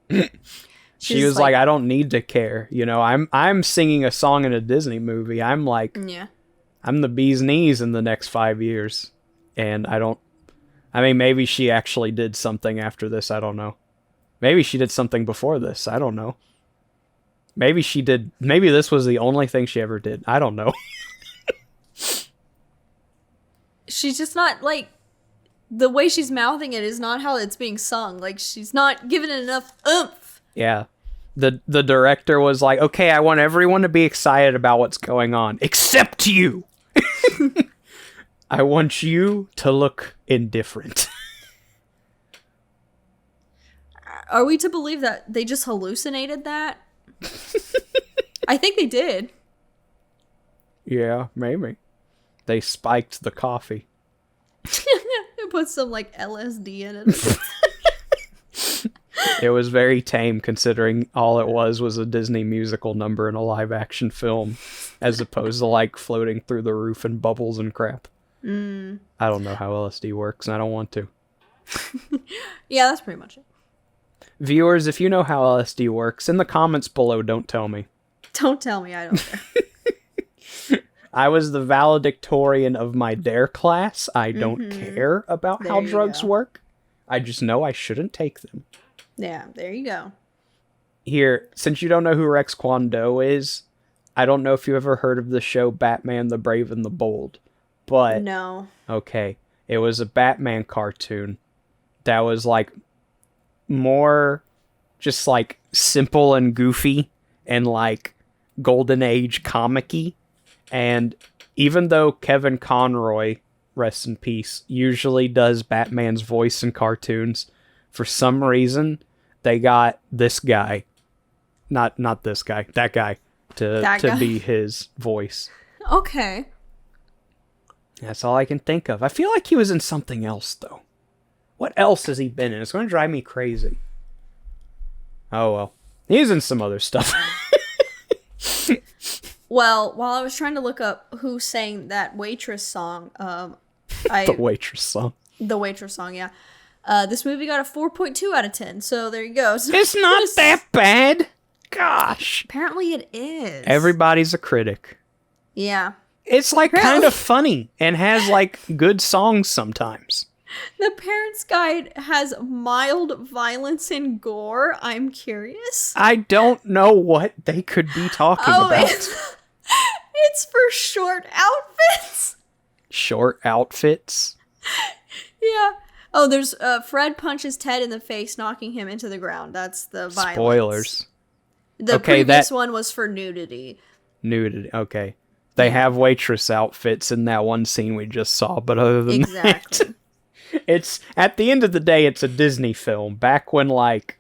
She was like, I don't need to care. You know, I'm singing a song in a Disney movie. I'm like, yeah. I'm the bee's knees in the next 5 years. And I mean, maybe she actually did something after this. I don't know. Maybe she did something before this. I don't know. Maybe this was the only thing she ever did. I don't know. She's just not, like, the way she's mouthing it is not how it's being sung. Like, she's not giving it enough oomph. Yeah. The director was like, okay, I want everyone to be excited about what's going on, except you. I want you to look indifferent. Are we to believe that they just hallucinated that? I think they did. Yeah, maybe. They spiked the coffee. They put some, like, LSD in it. It was very tame, considering all it was a Disney musical number in a live-action film, as opposed to, like, floating through the roof in bubbles and crap. I don't know how LSD works, and I don't want to. Yeah, that's pretty much it. Viewers, if you know how LSD works, in the comments below, don't tell me. Don't tell me, I don't care. I was the valedictorian of my DARE class. I don't care about how drugs work. I just know I shouldn't take them. Yeah, there you go. Here, since you don't know who Rex Kwon Do is, I don't know if you ever heard of the show Batman the Brave and the Bold. But no. Okay. It was a Batman cartoon that was like more just like simple and goofy and like golden age comic-y. And even though Kevin Conroy, rest in peace, usually does Batman's voice in cartoons, for some reason they got this guy, not this guy, that guy to be his voice. Okay. That's all I can think of. I feel like he was in something else, though. What else has he been in? It's going to drive me crazy. Oh, well. He's in some other stuff. Well, while I was trying to look up who sang that Waitress song, The Waitress song. The Waitress song, yeah. This movie got a 4.2 out of 10, so there you go. So it's not that bad. Gosh. Apparently it is. Everybody's a critic. Yeah. It's like kind of funny and has like good songs sometimes. The Parents' Guide has mild violence and gore. I'm curious. I don't know what they could be talking about. It's for short outfits. Short outfits? Yeah. Oh, there's Fred punches Ted in the face, knocking him into the ground. That's the violence. Spoilers. The previous one was for nudity. Nudity, okay. They have waitress outfits in that one scene we just saw, but other than that, it's, at the end of the day, it's a Disney film. Back when, like,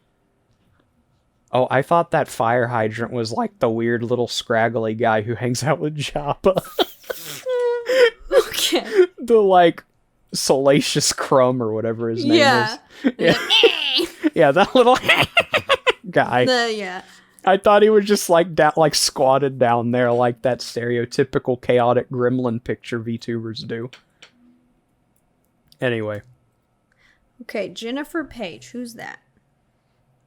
oh, I thought that fire hydrant was like the weird little scraggly guy who hangs out with Jabba. Okay. The, like, Salacious Crumb or whatever his name is. Yeah. Yeah, that little guy. Yeah. I thought he was just like like squatted down there like that stereotypical chaotic gremlin picture VTubers do. Anyway. Okay, Jennifer Page. Who's that?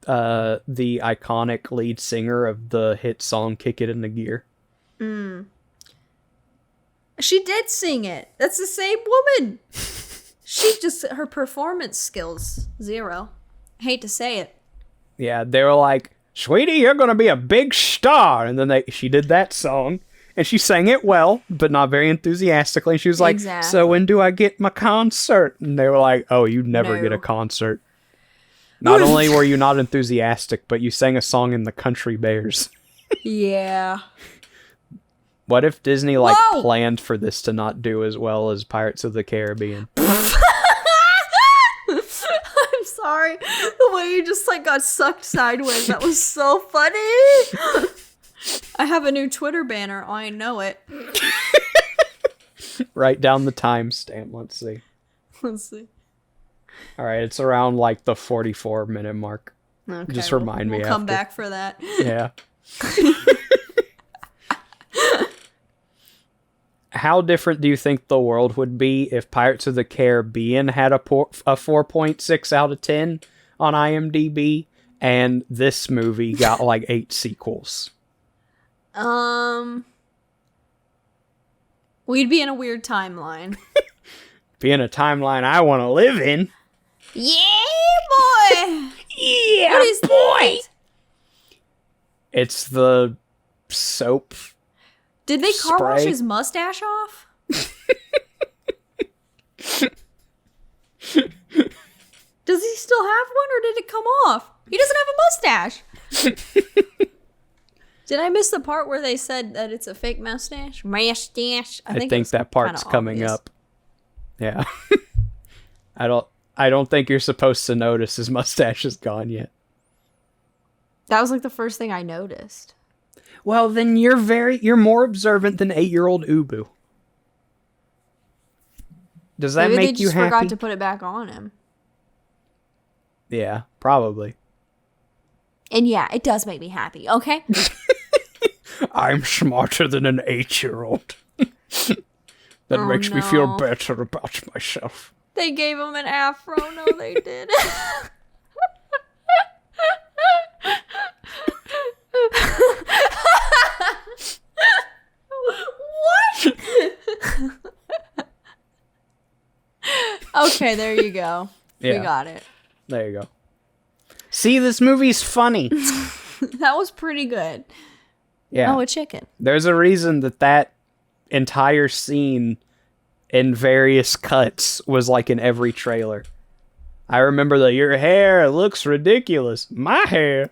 The iconic lead singer of the hit song Kick It Into Gear. She did sing it. That's the same woman. She just, her performance skills, 0. Hate to say it. Yeah, they were like, sweetie, you're gonna be a big star. And then she did that song, and she sang it well, but not very enthusiastically. And she was like, so when do I get my concert? And they were like, oh, you never get a concert. Not only were you not enthusiastic, but you sang a song in the Country Bears. Yeah. What if Disney like Whoa! planned for this to not do as well as Pirates of the Caribbean? I'm sorry. The way you just like got sucked sideways. That was so funny. I have a new Twitter banner. I know it. Write down the timestamp. Let's see. Let's see. All right, it's around like the 44-minute mark. Okay, Just remind me We'll after. come back for that. Yeah. How different do you think the world would be if Pirates of the Caribbean had a 4.6 out of 10 on IMDb and this movie got like 8 sequels? We'd be in a weird timeline. Be in a timeline I want to live in. Yeah, boy. Yeah, What is boy. that? It's the soap. Did they car wash Spray. his mustache off? Does he still have one, or did it come off? He doesn't have a mustache. Did I miss the part where they said that it's a fake mustache? Mustache. I think it's that part's kinda coming obvious. up. Yeah. I don't think you're supposed to notice his mustache is gone yet. That was like the first thing I noticed. Well, then you're more observant than 8-year-old Ubu. Does that Maybe make they you just happy? forgot to put it back on him. Yeah, probably. And yeah, it does make me happy, okay? I'm smarter than an 8-year-old. That Oh, makes me feel no. better about myself. They gave him an afro. No, they didn't. What? Okay, there you go. Yeah. We got it. There you go. See, this movie's funny. That was pretty good. Yeah. Oh, a chicken. There's a reason that entire scene in various cuts was like in every trailer. I remember your hair looks ridiculous. My hair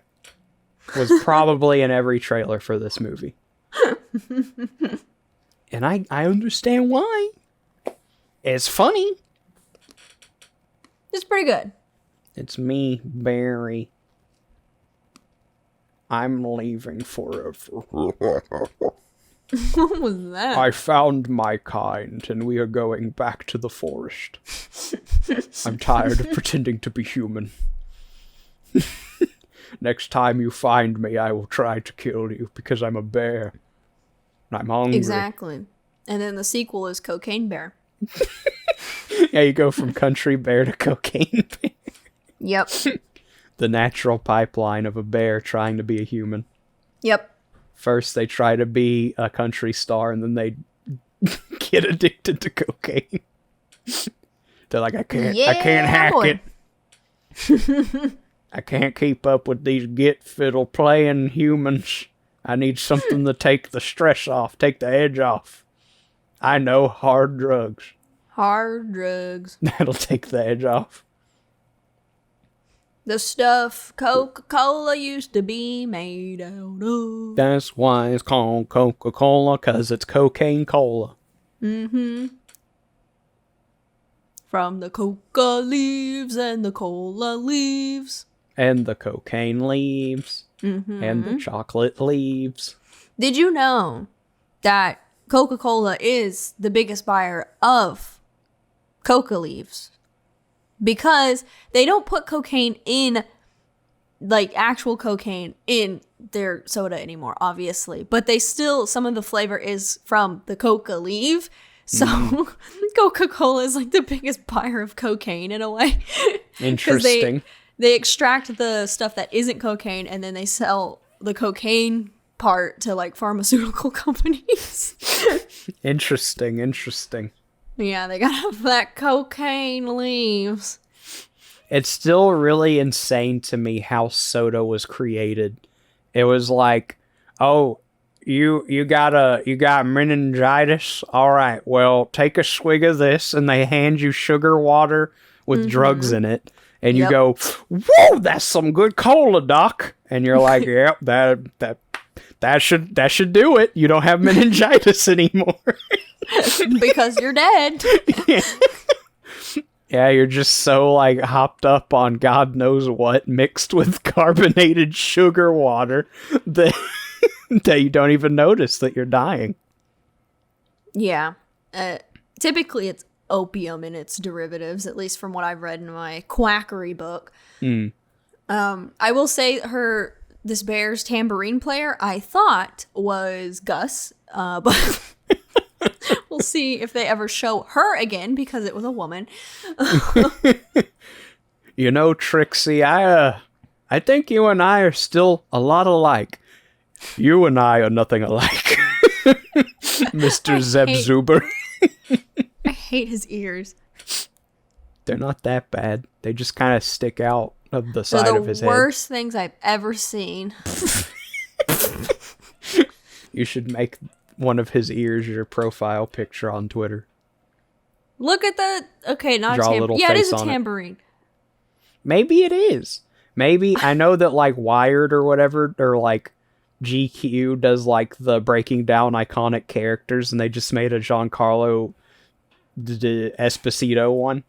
was probably in every trailer for this movie. And I understand why. It's funny. It's pretty good. It's me, Barry. I'm leaving forever. What was that? I found my kind, and we are going back to the forest. I'm tired of pretending to be human. Next time you find me, I will try to kill you, because I'm a bear. I'm hungry. Exactly. And then the sequel is Cocaine Bear. Yeah, you go from country bear to cocaine bear. Yep. The natural pipeline of a bear trying to be a human. Yep. First, they try to be a country star, and then they get addicted to cocaine. They're like, I can't hack boy. it. I can't keep up with these get fiddle playing humans. I need something to take the stress off, take the edge off. I know, hard drugs. Hard drugs. That'll take the edge off. The stuff Coca-Cola used to be made out of. That's why it's called Coca-Cola, because it's cocaine cola. Mm-hmm. From the coca leaves and the cola leaves. And the cocaine leaves. Mm-hmm. And the chocolate leaves. Did you know that Coca-Cola is the biggest buyer of coca leaves? Because they don't put cocaine in, like actual cocaine in their soda anymore, obviously. But they still, some of the flavor is from the coca leaf. So Coca-Cola is like the biggest buyer of cocaine in a way. Interesting. They extract the stuff that isn't cocaine and then they sell the cocaine part to like pharmaceutical companies. Interesting. Yeah, they got that cocaine leaves. It's still really insane to me how soda was created. It was like, oh, you got meningitis? All right, well, take a swig of this, and they hand you sugar water with drugs in it, and you go, whoa, that's some good cola, doc. And you're like, yep, That should do it. You don't have meningitis anymore. Because you're dead. Yeah, you're just so like hopped up on God knows what mixed with carbonated sugar water that that you don't even notice that you're dying. Yeah. Typically it's opium and its derivatives, at least from what I've read in my quackery book. I will say this bear's tambourine player I thought was Gus, but we'll see if they ever show her again because it was a woman. You know, Trixie, I think you and I are still a lot alike. You and I are nothing alike. Mr. Zeb Zuber. I hate his ears. They're not that bad. They just kind of stick out of the side of his head. They're the worst things I've ever seen. You should make one of his ears your profile picture on Twitter. Look at the... Okay, not Draw a tambourine. Yeah, it is a on tambourine. Maybe it is. Maybe. I know that like Wired or whatever, or like GQ does like the breaking down iconic characters, and they just made a Giancarlo Esposito one.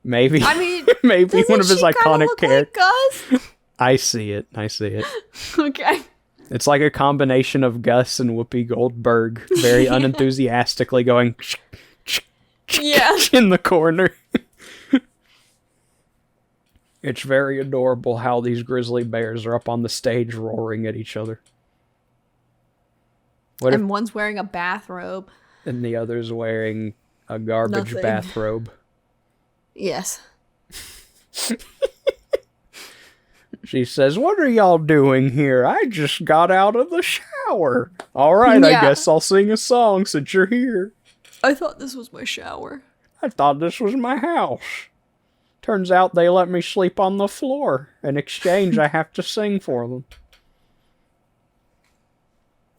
Maybe. I mean, maybe one of his iconic characters. Like I see it. Okay. It's like a combination of Gus and Whoopi Goldberg, very unenthusiastically going in the corner. It's very adorable how these grizzly bears are up on the stage roaring at each other. And one's wearing a bathrobe. And the other's wearing a garbage bathrobe. Yes. She says, "What are y'all doing here? I just got out of the shower." All right, I guess I'll sing a song since you're here. I thought this was my shower. I thought this was my house. Turns out they let me sleep on the floor. In exchange, I have to sing for them.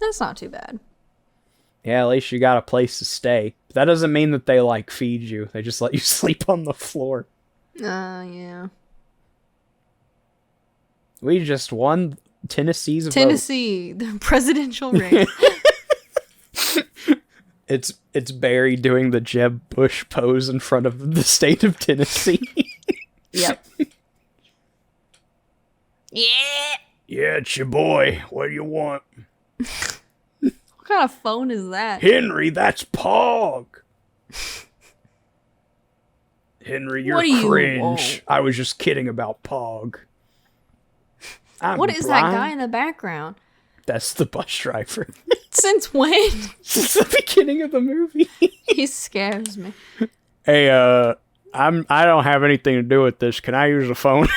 That's not too bad. Yeah, at least you got a place to stay. But that doesn't mean that they, like, feed you. They just let you sleep on the floor. Yeah. We just won Tennessee's vote. Tennessee, the presidential race. It's Barry doing the Jeb Bush pose in front of the state of Tennessee. Yep. Yeah. Yeah, it's your boy. What do you want? What kind of phone is that? Henry, that's Pog. Henry, you're cringe. I was just kidding about Pog. What is that guy in the background? That's the bus driver. Since when? Since the beginning of the movie. He scares me. Hey, I don't have anything to do with this. Can I use a phone?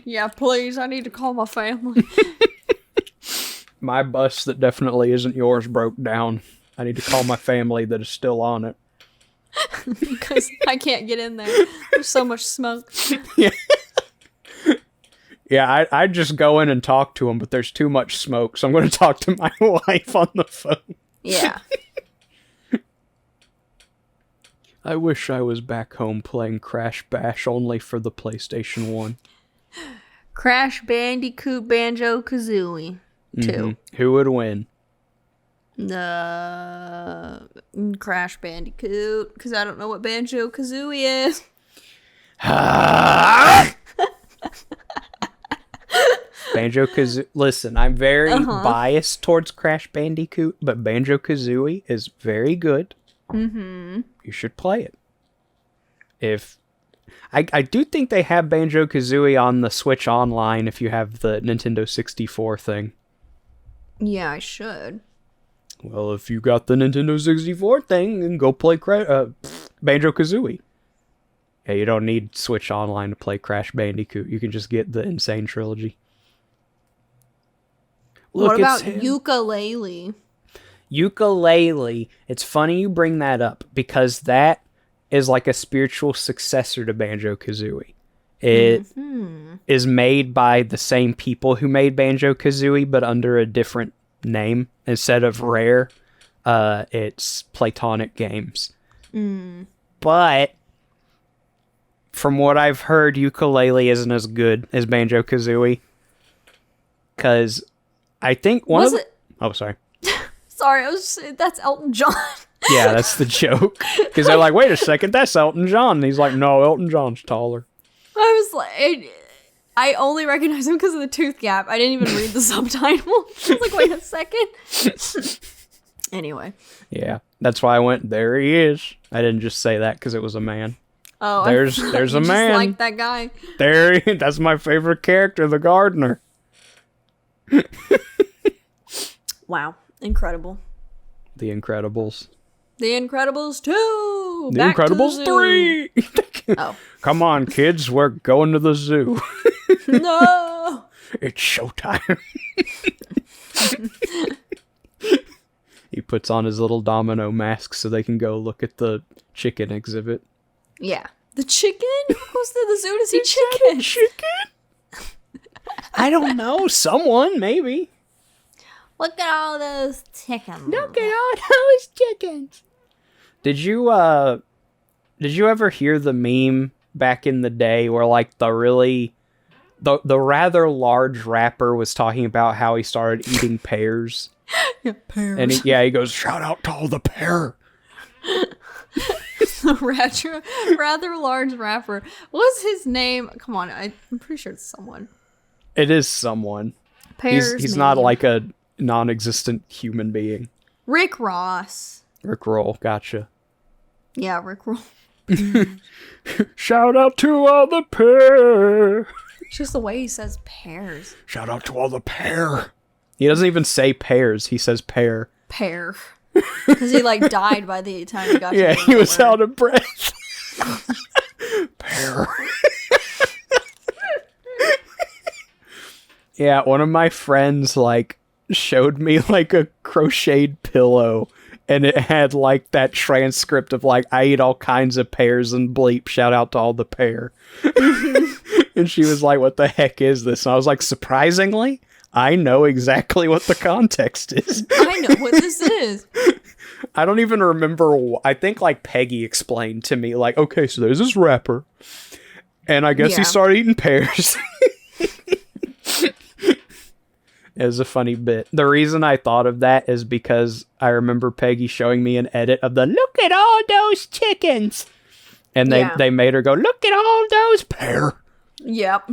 Yeah, please. I need to call my family. My bus that definitely isn't yours broke down. I need to call my family that is still on it. Because I can't get in there. There's so much smoke. Yeah. Yeah, I'd just go in and talk to him, but there's too much smoke, so I'm going to talk to my wife on the phone. Yeah. I wish I was back home playing Crash Bash only for the PlayStation 1. Crash Bandicoot Banjo-Kazooie 2. Mm-hmm. Who would win? Crash Bandicoot, because I don't know what Banjo-Kazooie is. Banjo-Kazooie. Listen, I'm very biased towards Crash Bandicoot, but Banjo-Kazooie is very good. Mm-hmm. You should play it. I do think they have Banjo-Kazooie on the Switch Online if you have the Nintendo 64 thing. Yeah, I should. Well, if you got the Nintendo 64 thing, then go play Banjo-Kazooie. Yeah, you don't need Switch Online to play Crash Bandicoot. You can just get the Insane Trilogy. Look, what about Yooka-Laylee? Yooka-Laylee. It's funny you bring that up because that is like a spiritual successor to Banjo-Kazooie. It is made by the same people who made Banjo-Kazooie, but under a different name. Instead of Rare, it's Platonic Games. But from what I've heard, Yooka-Laylee isn't as good as Banjo-Kazooie. Because I think one Was of it? Oh, sorry. Sorry, that's Elton John. Yeah, that's the joke. Because they're like, wait a second, that's Elton John. And he's like, no, Elton John's taller. I was like, I only recognize him because of the tooth gap. I didn't even read the subtitle. I was like, wait a second. Anyway. Yeah, that's why I went, there he is. I didn't just say that because it was a man. Oh, there's a man. Just like that guy. That's my favorite character, the gardener. Wow, incredible. The Incredibles. The Incredibles 2. The Back to Incredibles the zoo. 3. Oh. Come on, kids, we're going to the zoo. No. It's showtime. He puts on his little domino mask so they can go look at the chicken exhibit. Yeah. The chicken? Who goes to the zoo to see chicken? Chicken? I don't know. Someone, maybe. Look at all those chickens. Look at all those chickens. Did you ever hear the meme back in the day where like the rather large rapper was talking about how he started eating pears? Yeah, pears. And he goes, shout out to all the pear. The rather large rapper. What's his name? Come on, I'm pretty sure it's someone. It is someone. Pears. He's not like a non-existent human being. Rick Ross. Rick Roll, gotcha. Yeah, Rick Roll. Shout out to all the pear. It's just the way he says pears. Shout out to all the pear. He doesn't even say pears. He says pear. Pear. Because he like died by the time he got to Yeah, the he was word. out of breath. Pear. Yeah, one of my friends like showed me like a crocheted pillow, and it had like that transcript of like, I eat all kinds of pears and bleep, shout out to all the pear. And she was like, what the heck is this? And I was like, surprisingly, I know exactly what the context is. I know what this is. I don't even remember. I think like Peggy explained to me like, okay, so there's this rapper, and I guess he started eating pears. It was a funny bit. The reason I thought of that is because I remember Peggy showing me an edit of the look at all those chickens. And they made her go, look at all those pear. Yep.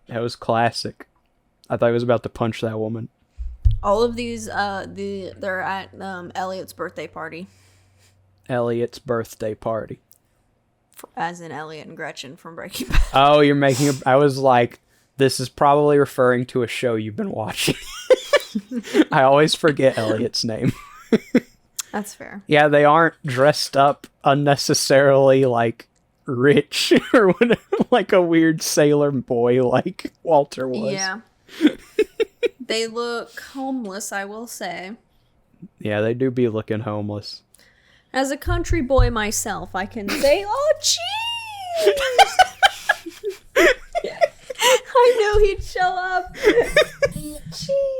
That was classic. I thought he was about to punch that woman. All of these, they're at Elliot's birthday party. Elliot's birthday party. As in Elliot and Gretchen from Breaking Bad. Oh, you're making I was like, this is probably referring to a show you've been watching. I always forget Elliot's name. That's fair. Yeah, they aren't dressed up unnecessarily like rich or whatever, like a weird sailor boy like Walter was. Yeah. They look homeless, I will say. Yeah, they do be looking homeless. As a country boy myself, I can say, oh, cheese! I knew he'd show up.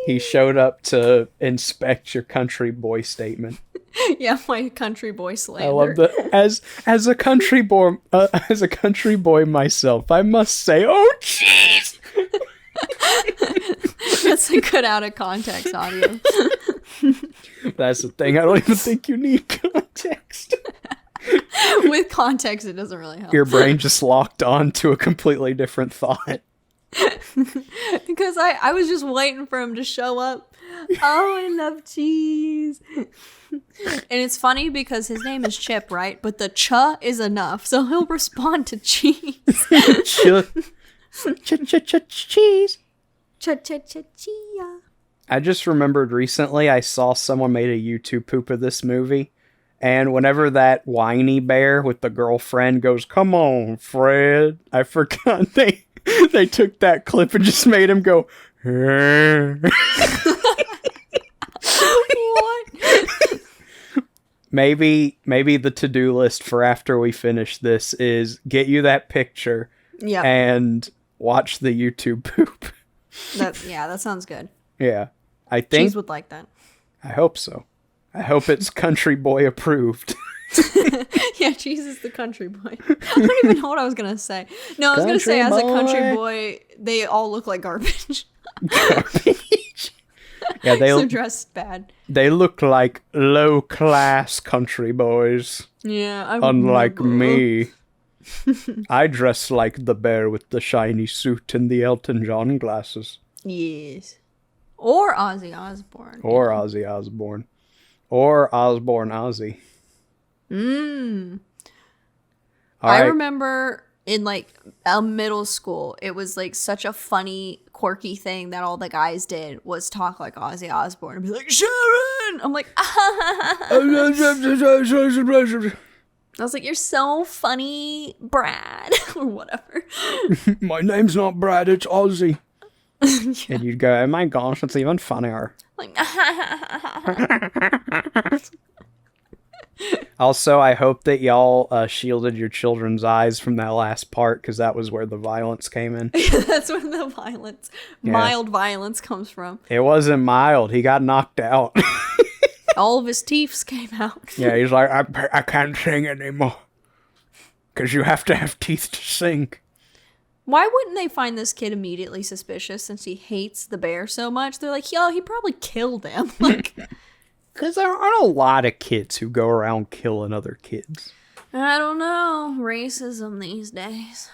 He showed up to inspect your country boy statement. Yeah, my country boy slander. I love that. As a country boy myself, I must say, oh jeez. That's a good out of context audio. That's the thing. I don't even think you need context. With context, it doesn't really help. Your brain just locked on to a completely different thought. Because I was just waiting for him to show up. Oh, I love cheese. And it's funny because his name is Chip, right? But the cha is enough, so he'll respond to cheese. Cheese. Cha-cha-cha-chia. I just remembered recently I saw someone made a YouTube poop of this movie. And whenever that whiny bear with the girlfriend goes, come on, Fred, I forgot they took that clip and just made him go, What? Maybe the to-do list for after we finish this is get you that picture and watch the YouTube poop. That sounds good. Yeah. I think Cheese would like that. I hope so. I hope it's country boy approved. Yeah, Jesus the country boy. I don't even know what I was gonna say. No, I was gonna say as a country boy, they all look like garbage. Garbage. Yeah, They're dressed bad. They look like low class country boys. Yeah, I would unlike never. me. I dress like the bear with the shiny suit and the Elton John glasses. Yes. Or Ozzy Osbourne. Or Ozzy Osbourne. Or Osbourne Ozzy. I remember in like middle school, it was like such a funny, quirky thing that all the guys did was talk like Ozzy Osbourne and be like, Sharon! I'm like, I was like, you're so funny, Brad, or whatever. My name's not Brad, it's Ozzy. Yeah. And you'd go, oh my gosh, it's even funnier. Like, also, I hope that y'all shielded your children's eyes from that last part, because that was where the violence came in. That's where the violence, mild violence comes from. It wasn't mild. He got knocked out. All of his teeth came out. Yeah, he's like, I can't sing anymore. Because you have to have teeth to sing. Why wouldn't they find this kid immediately suspicious since he hates the bear so much? They're like, yo, he probably killed him. Like, because there aren't a lot of kids who go around killing other kids. I don't know. Racism these days.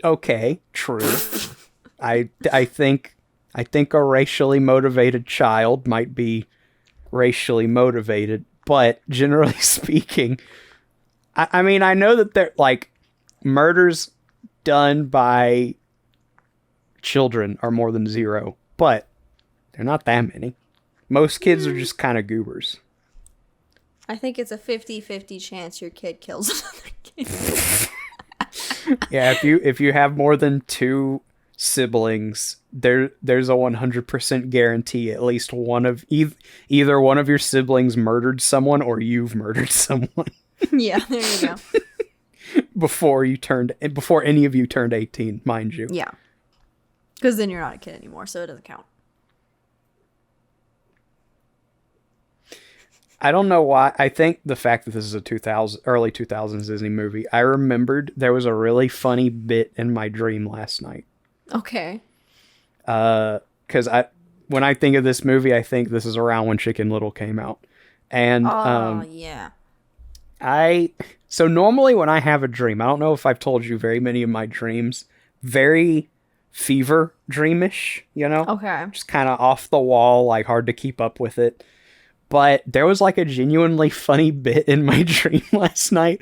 Okay, true. I think a racially motivated child might be racially motivated, but generally speaking, I mean, I know that they're like murders done by children are more than 0, but they're not that many. Most kids are just kind of goobers. I think it's a 50-50 chance your kid kills another kid. Yeah, if you have more than 2 siblings, there's a 100% guarantee at least one of either one of your siblings murdered someone or you've murdered someone. Yeah, there you go. Before any of you turned 18, mind you. Yeah. Because then you're not a kid anymore, so it doesn't count. I don't know why. I think the fact that this is a early 2000s Disney movie, I remembered there was a really funny bit in my dream last night. Okay. Because when I think of this movie, I think this is around when Chicken Little came out. And yeah. So normally when I have a dream, I don't know if I've told you very many of my dreams, very fever dreamish, you know? Okay. Just kind of off the wall, like hard to keep up with it. But there was like a genuinely funny bit in my dream last night.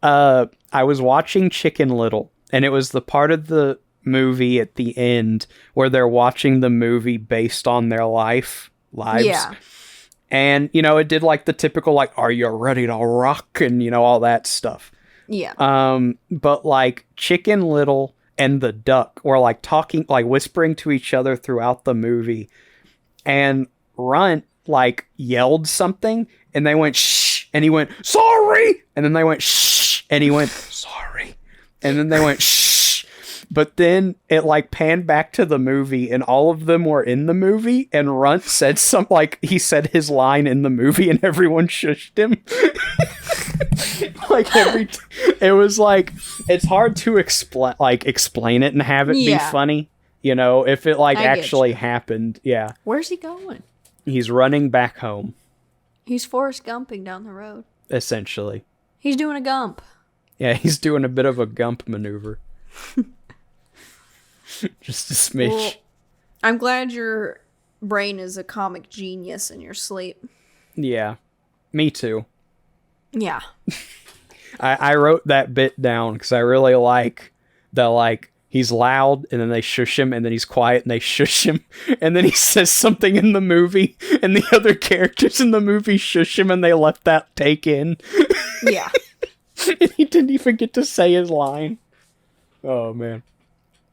I was watching Chicken Little, and it was the part of the movie at the end where they're watching the movie based on their lives. Yeah. And, you know, it did like the typical, like, are you ready to rock? And, you know, all that stuff. Yeah. But like Chicken Little and the duck were like talking, like whispering to each other throughout the movie. And Runt like yelled something and they went, shh. And he went, sorry. And then they went, shh. And he went, sorry. And then they went, shh. But then it like panned back to the movie and all of them were in the movie and Runt said he said his line in the movie and everyone shushed him. It was like, it's hard to explain it and have it be funny, you know, if it like actually happened. Yeah. Where's he going? He's running back home. He's Forrest Gumping down the road. Essentially. He's doing a gump. Yeah, he's doing a bit of a gump maneuver. Just a smidge. Well, I'm glad your brain is a comic genius in your sleep. Yeah, me too. Yeah. I wrote that bit down because I really like the like he's loud and then they shush him and then he's quiet and they shush him and then he says something in the movie and the other characters in the movie shush him and they let that take in. Yeah. And he didn't even get to say his line. Oh man.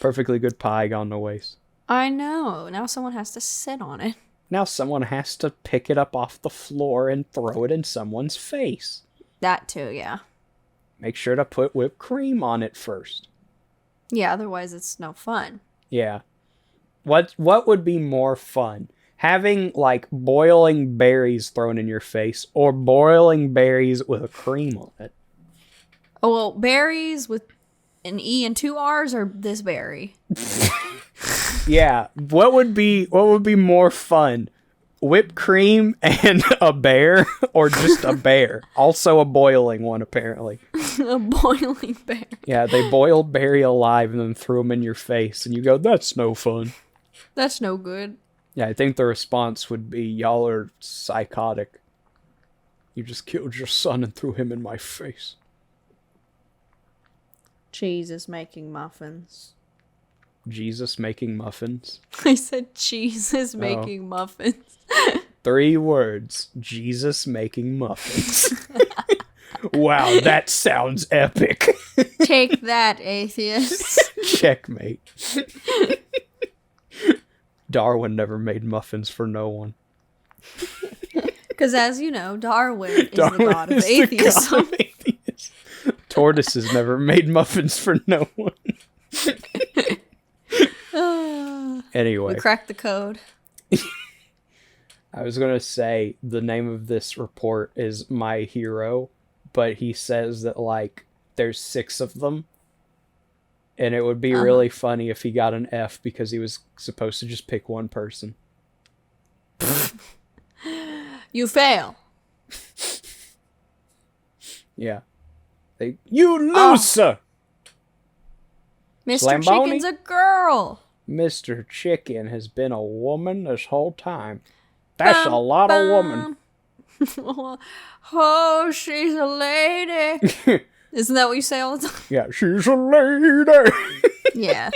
Perfectly good pie gone to waste. I know. Now someone has to sit on it. Now someone has to pick it up off the floor and throw it in someone's face. That too, yeah. Make sure to put whipped cream on it first. Yeah, otherwise it's no fun. Yeah. What would be more fun? having like boiling berries thrown in your face or boiling berries with a cream on it. Oh, well, berries with an E and 2 R's or this berry? Yeah, what would be more fun? Whipped cream and a bear, or just a bear? Also a boiling one, apparently. A boiling bear. Yeah, they boiled Barry alive and then threw him in your face, and you go, that's no fun. That's no good. Yeah, I think the response would be, y'all are psychotic. You just killed your son and threw him in my face. Jesus making muffins. Jesus making muffins? I said Jesus making muffins. 3 words. Jesus making muffins. Wow, that sounds epic. Take that, atheists. Checkmate. Darwin never made muffins for no one. Because as you know, Darwin is the god of atheism. Tortoises never made muffins for no one. Anyway. We cracked the code. I was going to say the name of this report is My Hero, but he says that, like, there's 6 of them. And it would be really funny if he got an F because he was supposed to just pick one person. You fail. Yeah. You loser! Mr. Slamboni? Chicken's a girl. Mr. Chicken has been a woman this whole time. That's a lot of woman. Oh, she's a lady. Isn't that what you say all the time? Yeah, she's a lady. Yeah.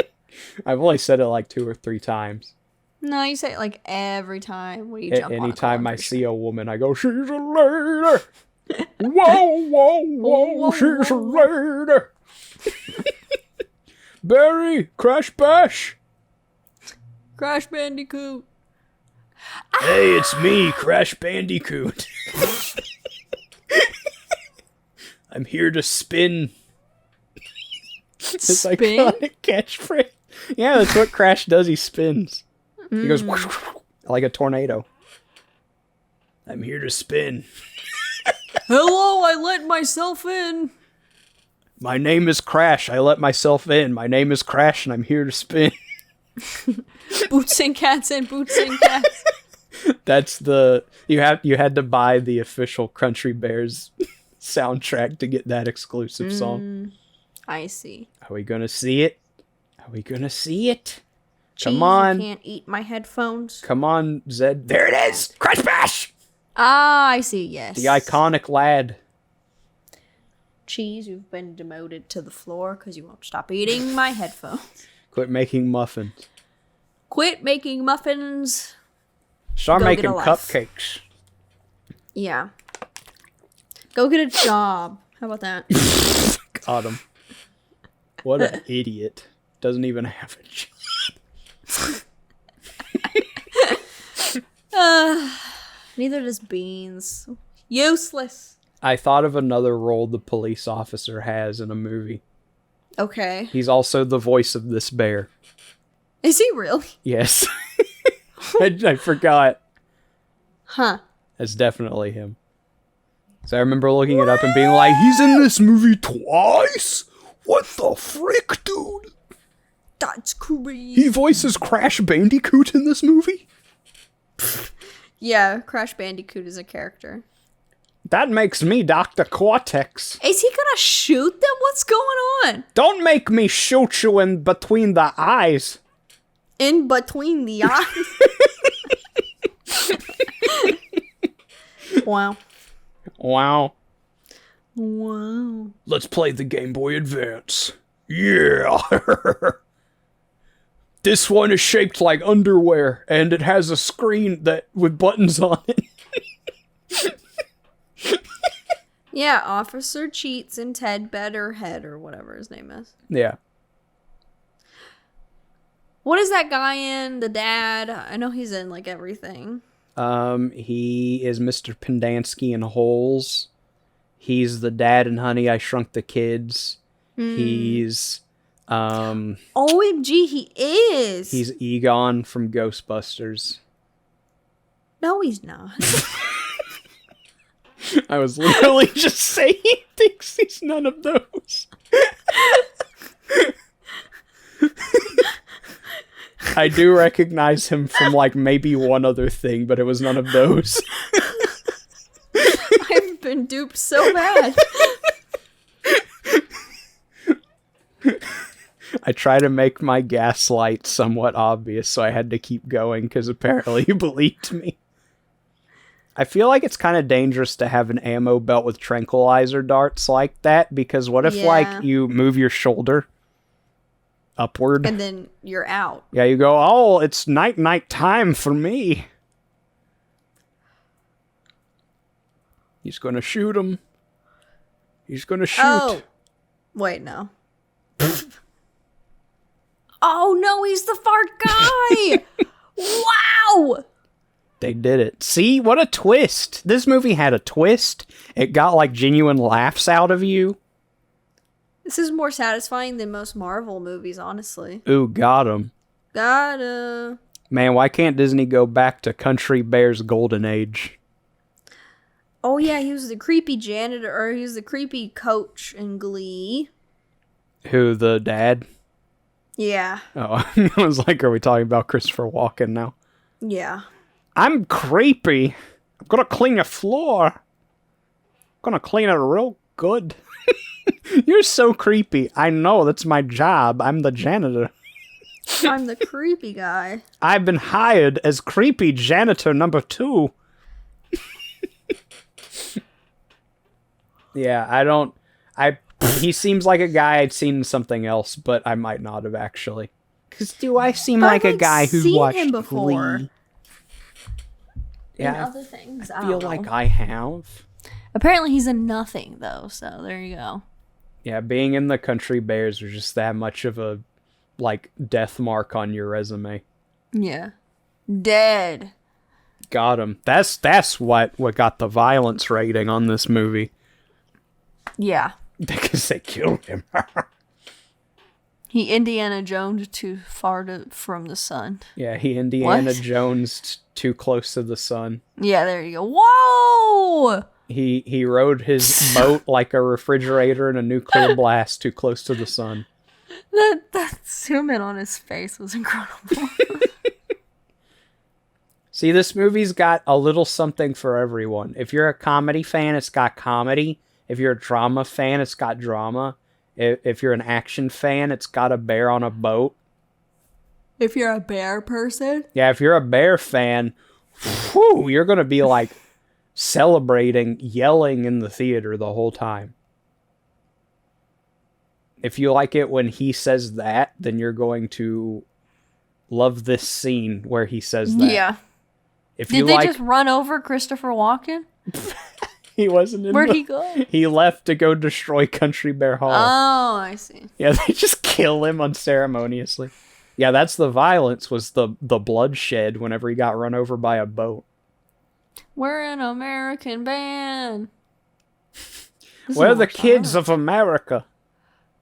I've only said it like 2 or 3 times. No, you say it like every time when you jump on a Anytime car, I see a woman, I go, she's a lady. Whoa, she's a lady. Barry, Crash Bash. Crash Bandicoot. Hey, it's me, Crash Bandicoot. I'm here to spin. It's like iconic catchphrase. Yeah, that's what Crash does. He spins. He goes like a tornado. I'm here to spin. Hello, I let myself in. My name is Crash. I let myself in. My name is Crash, and I'm here to spin. Boots and cats and boots and cats. That's the you had to buy the official Country Bears soundtrack to get that exclusive song. I see. Are we gonna see it? Are we gonna see it? Cheese, Come on. You can't eat my headphones. Come on, Zed. There it is! Crash Bash! Ah, I see, yes. The iconic lad. Cheese, you've been demoted to the floor because you won't stop eating my headphones. Quit making muffins. Quit making muffins. Start Go making get a life. cupcakes. Yeah. Go get a job. How about that? Got him. What an idiot. Doesn't even have a job. Neither does Beans. Useless. I thought of another role the police officer has in a movie. Okay. He's also the voice of this bear. Is he really? Yes. I forgot. Huh. That's definitely him. So I remember looking it up and being like, he's in this movie twice? What the frick, dude? That's crazy. He voices Crash Bandicoot in this movie? Yeah, Crash Bandicoot is a character. That makes me Dr. Cortex. Is he gonna shoot them? What's going on? Don't make me shoot you in between the eyes. In between the eyes. Wow. Wow. Wow. Let's play the Game Boy Advance. Yeah. This one is shaped like underwear, and it has a screen that with buttons on it. Yeah, Officer Cheats and Ted Betterhead or whatever his name is. Yeah. What is that guy in? The dad? I know he's in like everything. He is Mr. Pendansky in Holes. He's the dad in Honey, I Shrunk the Kids. He's OMG, he is. He's Egon from Ghostbusters. No, he's not. I was literally just saying he thinks he's none of those. I do recognize him from, like, maybe one other thing, but it was none of those. I've been duped so bad. I try to make my gaslight somewhat obvious, so I had to keep going, because apparently you believed me. I feel like it's kind of dangerous to have an ammo belt with tranquilizer darts like that, because what if, like, you move your shoulder upward? And then you're out. Yeah, you go, oh, it's night time for me. He's gonna shoot him. He's gonna shoot. Oh. Wait, no. Oh, no, he's the fart guy! Wow! They did it. See? What a twist. This movie had a twist. It got, like, genuine laughs out of you. This is more satisfying than most Marvel movies, honestly. Ooh, got him. Gotta. Man, why can't Disney go back to Country Bear's golden age? Oh, yeah, he was the creepy janitor, or he was the creepy coach in Glee. Who, the dad? Yeah. Oh, I was like, are we talking about Christopher Walken now? Yeah. I'm creepy. I'm gonna clean your floor. I'm gonna clean it real good. You're so creepy. I know, that's my job. I'm the janitor. I'm the creepy guy. I've been hired as creepy janitor number 2. Yeah, he seems like a guy I'd seen in something else, but I might not have actually. Because do I seem like a guy who watched him before. Glee? Yeah, in other things. I feel like I have. Apparently he's a nothing, though, so there you go. Yeah, being in the Country Bears was just that much of a, like, death mark on your resume. Yeah. Dead. Got him. That's what got the violence rating on this movie. Yeah. Because they killed him. He Indiana Jones too far from the sun. Yeah, he Indiana Jones too close to the sun. Yeah, there you go. Whoa! He rode his boat like a refrigerator in a nuclear blast too close to the sun. That zoom in on his face was incredible. See, this movie's got a little something for everyone. If you're a comedy fan, it's got comedy. If you're a drama fan, it's got drama. If you're an action fan, it's got a bear on a boat. If you're a bear person? Yeah, if you're a bear fan, whew, you're going to be like celebrating, yelling in the theater the whole time. If you like it when he says that, then you're going to love this scene where he says that. Yeah. If Did they just run over Christopher Walken? He wasn't in Where'd he go? He left to go destroy Country Bear Hall. Oh, I see. Yeah, they just kill him unceremoniously. Yeah, that's the violence, was the bloodshed whenever he got run over by a boat. We're an American band. We're the kids of America.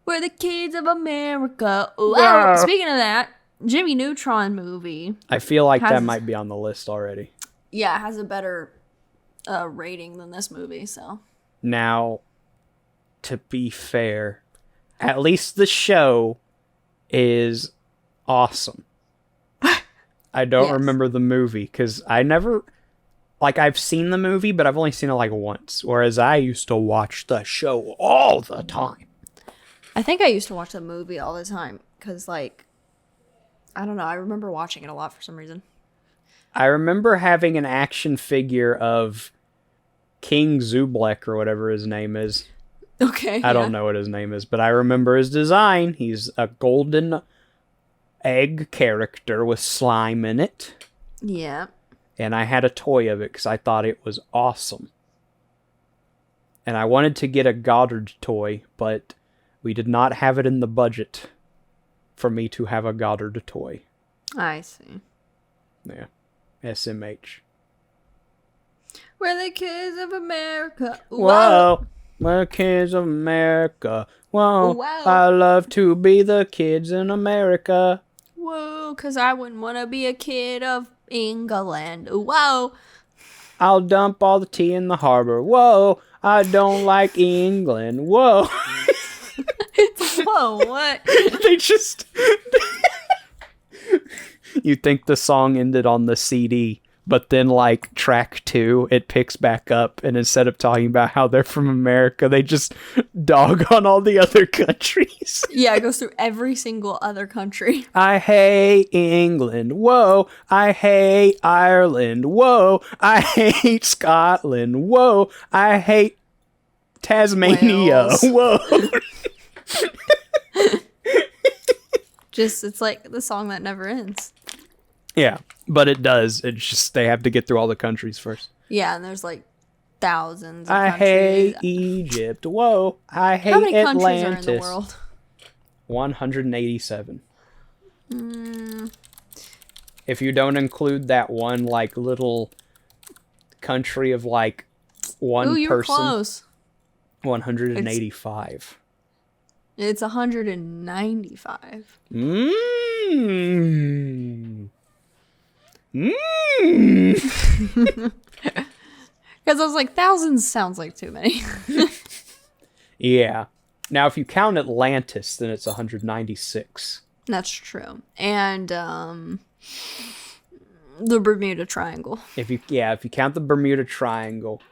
We're the kids of America. Wow. Yeah. Speaking of that, Jimmy Neutron movie. I feel like that might be on the list already. Yeah, it has a better rating than this movie, so. Now, to be fair, at least the show is awesome. I don't remember the movie, because I never... Like, I've seen the movie, but I've only seen it, like, once. Whereas I used to watch the show all the time. I think I used to watch the movie all the time, because, like, I don't know, I remember watching it a lot for some reason. I remember having an action figure of King Zublek, or whatever his name is. Okay, I don't know what his name is, but I remember his design. He's a golden egg character with slime in it. Yeah. And I had a toy of it because I thought it was awesome. And I wanted to get a Goddard toy, but we did not have it in the budget for me to have a Goddard toy. I see. Yeah. SMH. We're the kids of America. Whoa. We're kids of America. Whoa. Wow. I love to be the kids in America. Whoa, because I wouldn't want to be a kid of England. Whoa. I'll dump all the tea in the harbor. Whoa, I don't like England. Whoa. Whoa, what? They just... You'd think the song ended on the CD, but then, like, track 2, it picks back up, and instead of talking about how they're from America, they just dog on all the other countries. Yeah, it goes through every single other country. I hate England. Whoa. I hate Ireland. Whoa. I hate Scotland. Whoa. I hate Tasmania. Wales. Whoa. Just, it's like the song that never ends. Yeah, but it does. It's just they have to get through all the countries first. Yeah, and there's like thousands of I countries. hate Egypt. Whoa. I hate How many Atlantis. countries are in the world? 187. If you don't include that one, like, little country of, like, one Ooh, you were person. close. 185. It's 195. Because I was like, thousands sounds like too many. Yeah. Now, if you count Atlantis, then it's 196. That's true. And the Bermuda Triangle. If you count the Bermuda Triangle,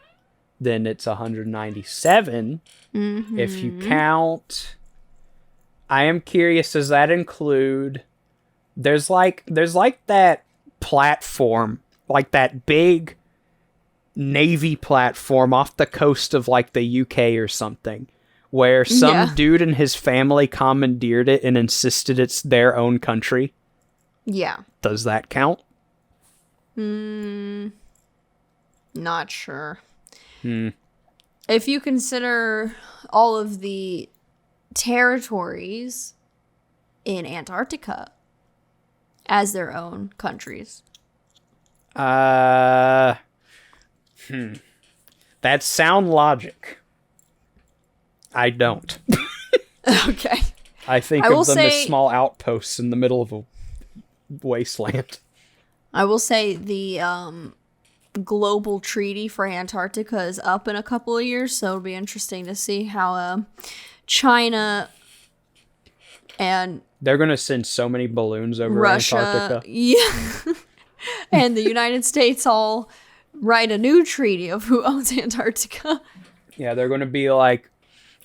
then it's 197. Mm-hmm. If you count, I am curious, does that include, there's like that platform, like that big Navy platform off the coast of, like, the UK or something, where some dude and his family commandeered it and insisted it's their own country. Yeah. Does that count? Not sure. If you consider all of the territories in Antarctica as their own countries. That's sound logic. I don't. Okay. I think I will of them as say- small outposts in the middle of a wasteland. I will say the global treaty for Antarctica is up in a couple of years, so it'll be interesting to see how China and They're going to send so many balloons over Russia, Antarctica. yeah, and the United States all write a new treaty of who owns Antarctica. Yeah, they're going to be like,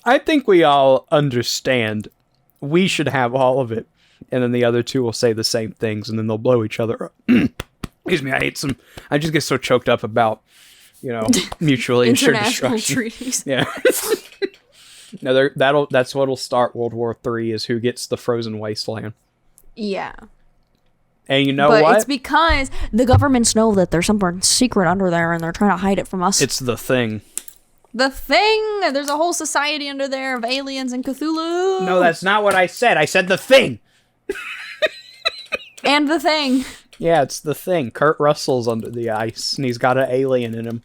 I think we all understand we should have all of it. And then the other two will say the same things, and then they'll blow each other up. Excuse me, I just get so choked up about, mutually assured International destruction. treaties. Yeah. No, that's what'll start World War III, is who gets the frozen wasteland. Yeah. And you know but what? It's because the governments know that there's something secret under there and they're trying to hide it from us. It's the Thing. The Thing! There's a whole society under there of aliens and Cthulhu! No, that's not what I said. I said the Thing. And the Thing. Yeah, it's the Thing. Kurt Russell's under the ice, and he's got an alien in him.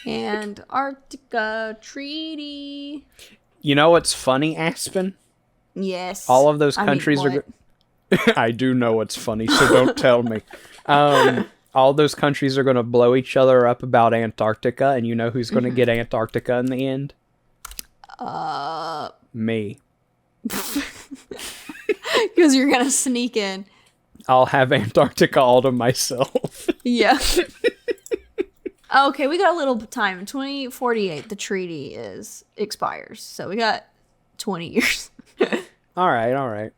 Antarctica Treaty. You know what's funny, Aspen? Yes. All of those countries what? are... I do know what's funny, so don't tell me. All those countries are going to blow each other up about Antarctica, and you know who's going to get Antarctica in the end? Me. Because you're going to sneak in. I'll have Antarctica all to myself. Yeah. Okay, we got a little time. 2048, the treaty expires. So we got 20 years. All right.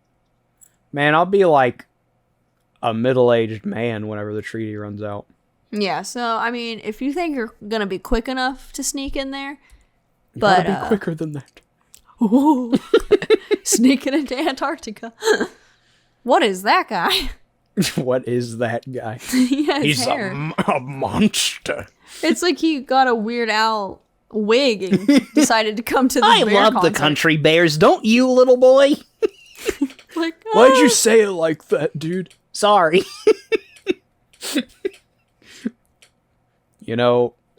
Man, I'll be like a middle-aged man whenever the treaty runs out. Yeah, so, I mean, if you think you're going to be quick enough to sneak in there, You but... gotta be quicker than that. Ooh, sneaking into Antarctica. What is that guy? What is that guy? He has He's hair. a monster. It's like he got a Weird Al wig and decided to come to the I bear love the concert. country bears, don't you, little boy? Like, Why'd you say it like that, dude? Sorry.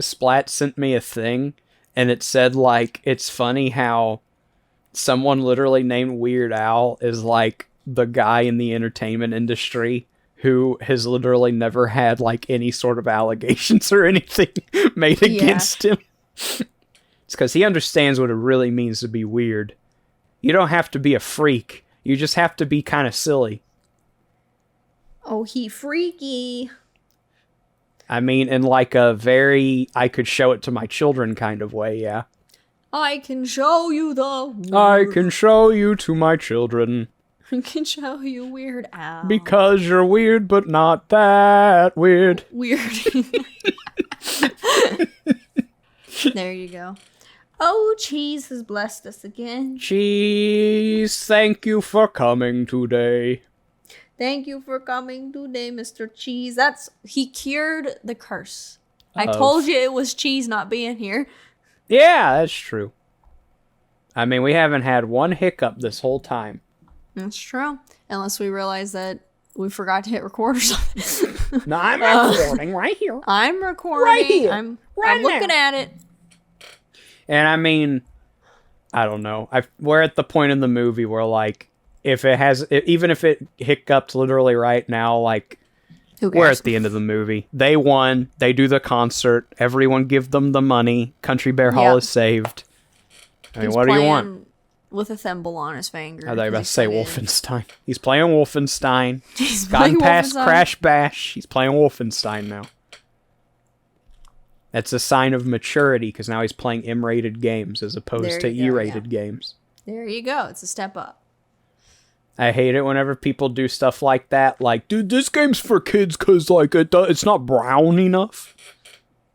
Splat sent me a thing, and it said, like, it's funny how someone literally named Weird Al is, like, the guy in the entertainment industry who has literally never had like any sort of allegations or anything made against him. It's because he understands what it really means to be weird. You don't have to be a freak. You just have to be kind of silly. Oh, he freaky. I mean, in like a very I could show it to my children kind of way, yeah. I can show you the weird. I can show you to my children. I can show you Weird Al. Because you're weird, but not that weird. Weird. There you go. Oh, cheese has blessed us again. Cheese, thank you for coming today. Thank you for coming today, Mr. Cheese. He cured the curse. I told you it was cheese not being here. Yeah, that's true. I mean, we haven't had one hiccup this whole time. That's true. Unless we realize that we forgot to hit record or something. No, I'm recording right here. I'm recording. Right here. I'm Right looking now. at it. And I mean, I don't know. We're at the point in the movie where, like, even if it hiccuped literally right now, like, Who cares? we're at the end of the movie. They won. They do the concert. Everyone give them the money. Country Bear Hall is saved. I mean, He's what do you want? With a thimble on his finger. I thought you were about to say Wolfenstein. He's playing Wolfenstein. He's Gotten playing past Wolfenstein. Crash Bash. He's playing Wolfenstein now. That's a sign of maturity, because now he's playing M-rated games as opposed There to you go, E-rated games. There you go. It's a step up. I hate it whenever people do stuff like that. Like, dude, this game's for kids because, like, it's not brown enough.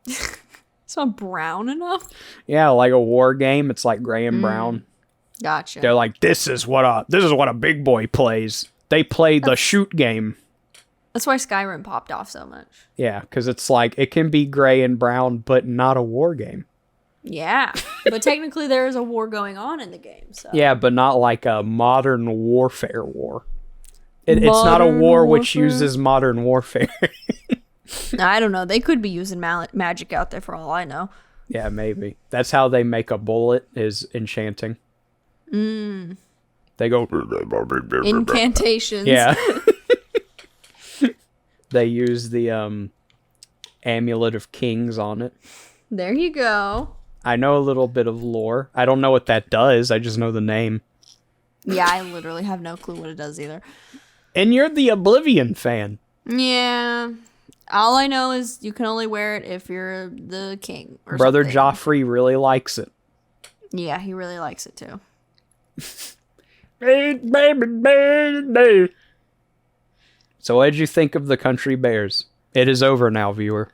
It's not brown enough? Yeah, like a war game, it's like gray and brown. Gotcha. They're like, this is what a big boy plays. They play the shoot game. That's why Skyrim popped off so much. Yeah, because it's like, it can be gray and brown, but not a war game. Yeah. But technically there is a war going on in the game, so. Yeah, but not like a modern warfare war. It's not a war which uses modern warfare. I don't know. They could be using magic out there for all I know. Yeah, maybe. That's how they make a bullet, is enchanting. They go... Incantations. Yeah. They use the Amulet of Kings on it. There you go. I know a little bit of lore. I don't know what that does. I just know the name. Yeah, I literally have no clue what it does either. And you're the Oblivion fan. Yeah. All I know is you can only wear it if you're the king or Brother something. Joffrey really likes it. Yeah, he really likes it too. So what did you think of the Country Bears? It is over now, viewer.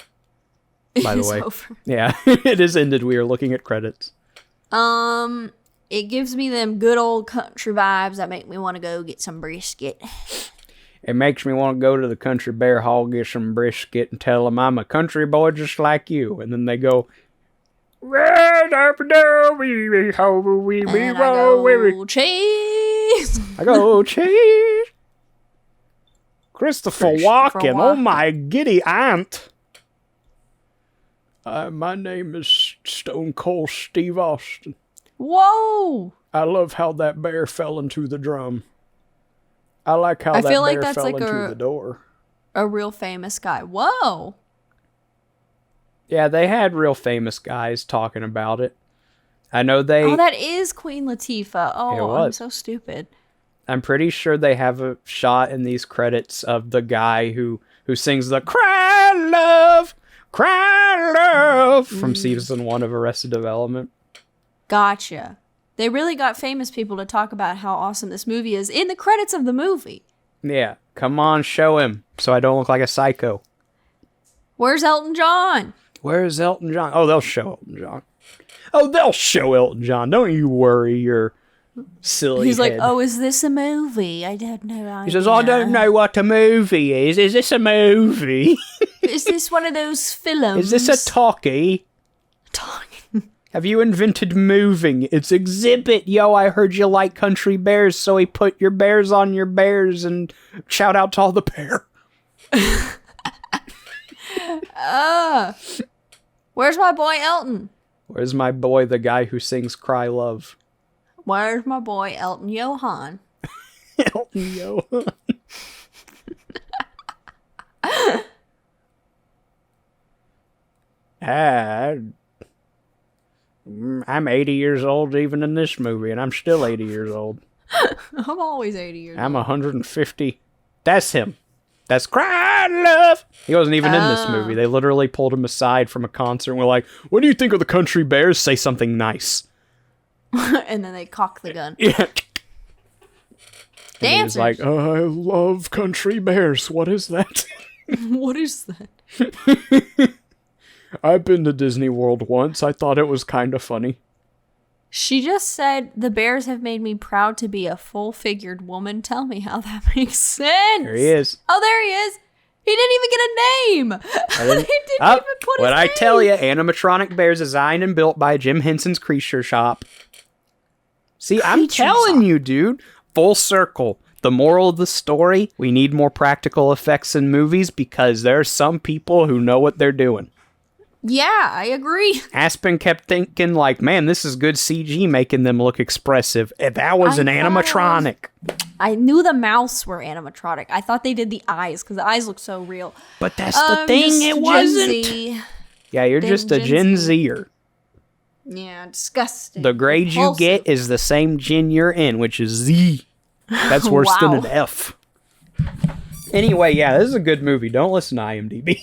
By the way. Over. Yeah, it is ended. We are looking at credits. It gives me them good old country vibes that make me want to go get some brisket. It makes me want to go to the Country Bear Hall, get some brisket, and tell them I'm a country boy just like you. And then they go, And I go, cheese! I go, cheese. Christopher Walken, oh Walken. my giddy aunt. My name is Stone Cold Steve Austin. Whoa! I love how that bear fell into the drum. I like how I that feel like bear that's fell like into the door. A real famous guy. Whoa! Yeah, they had real famous guys talking about it. I know they... Oh, that is Queen Latifah. It Oh, was. I'm so stupid. I'm pretty sure they have a shot in these credits of the guy who sings the Cry Love from season 1 of Arrested Development. Gotcha. They really got famous people to talk about how awesome this movie is in the credits of the movie. Yeah, come on, show him so I don't look like a psycho. Where's Elton John? Where's Elton John? Oh, they'll show Elton John. Oh, they'll show Elton John. Don't you worry your silly He's like, head. oh, is this a movie? I don't know. He says, I don't know what a movie is. Is this a movie? Is this one of those films? Is this a talkie? Have you invented moving? It's Exhibit. Yo, I heard you like country bears, so he put your bears on your bears, and shout out to all the bear. Where's my boy Elton? Where's my boy, the guy who sings Cry Love? Where's my boy Elton Johan? Elton Johan. I'm 80 years old even in this movie, and I'm still 80 years old. I'm always 80 years I'm old. 150. That's him. That's Crying Love. He wasn't even in this movie. They literally pulled him aside from a concert and were like, what do you think of the Country Bears? Say something nice. And then they cock the gun. Yeah. Dancers. He was like, oh, I love Country Bears. What is that? What is that? I've been to Disney World once. I thought it was kind of funny. She just said, the bears have made me proud to be a full-figured woman. Tell me how that makes sense. There he is. Oh, there he is. He didn't even get a name. He didn't even put his What I name. tell you, animatronic bears designed and built by Jim Henson's Creature Shop. See, I'm Creature telling Shop. you, dude. Full circle. The moral of the story, we need more practical effects in movies because there are some people who know what they're doing. Yeah, I agree. Aspen kept thinking, like, man, this is good CG making them look expressive. That was an animatronic. I knew the mouths were animatronic. I thought they did the eyes because the eyes look so real. But that's the thing, it Gen wasn't. Z. Yeah, you're just a Gen Zer. Yeah, disgusting. The grade you Repulsive. get is the same gen you're in, which is Z. That's worse than an Wow. F. Anyway, yeah, this is a good movie. Don't listen to IMDb.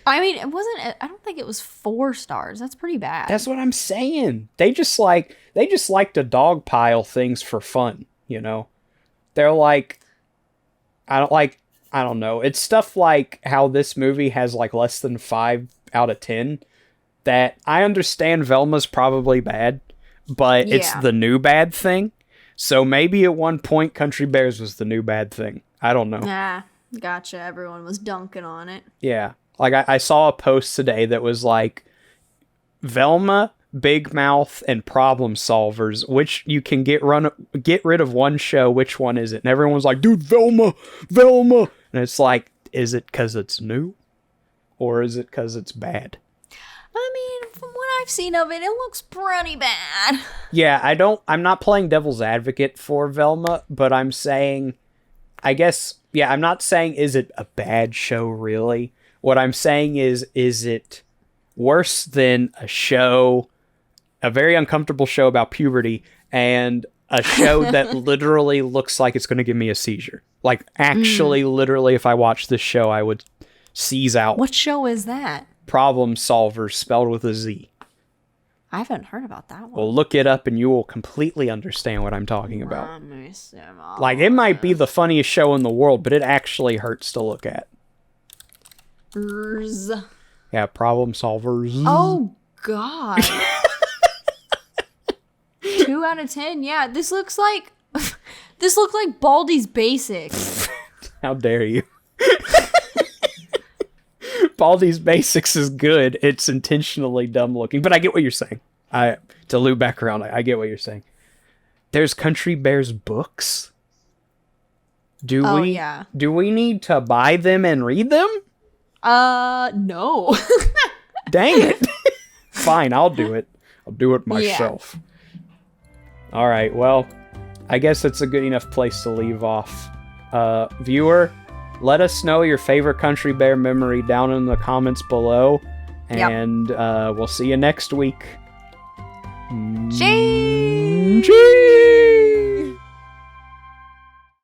I mean, it wasn't. I don't think it was 4 stars. That's pretty bad. That's what I'm saying. They just like to dogpile things for fun, you know? They're like, I don't know. It's stuff like how this movie has like less than 5 out of 10 that I understand Velma's probably bad, but it's Yeah. the new bad thing. So maybe at one point Country Bears was the new bad thing. I don't know. Nah, gotcha. Everyone was dunking on it. Yeah. Like, I saw a post today that was like, Velma, Big Mouth, and Problem Solvers, which you can get rid of one show, which one is it? And everyone's like, dude, Velma! And it's like, is it because it's new? Or is it because it's bad? I mean, from what I've seen of it, it looks pretty bad. Yeah, I'm not playing devil's advocate for Velma, but I'm saying, I guess, yeah, I'm not saying is it a bad show, really? What I'm saying is it worse than a very uncomfortable show about puberty, and a show that literally looks like it's going to give me a seizure? Like, actually, literally, if I watched this show, I would seize out. What show is that? Problem Solvers, spelled with a Z. I haven't heard about that one. Well, look it up and you will completely understand what I'm talking about. Like, it might be the funniest show in the world, but it actually hurts to look at. Yeah, Problem Solvers. Oh, God. 2 out of 10. Yeah, this looks like Baldi's Basics. How dare you? Baldi's Basics is good. It's intentionally dumb looking, but I get what you're saying. To loop back around, I get what you're saying. There's Country Bears books. Do we need to buy them and read them? No. Dang it. Fine, I'll do it. I'll do it myself. Yeah. All right, well, I guess it's a good enough place to leave off. Viewer, let us know your favorite Country Bear memory down in the comments below. And we'll see you next week. Cheese! Cheese!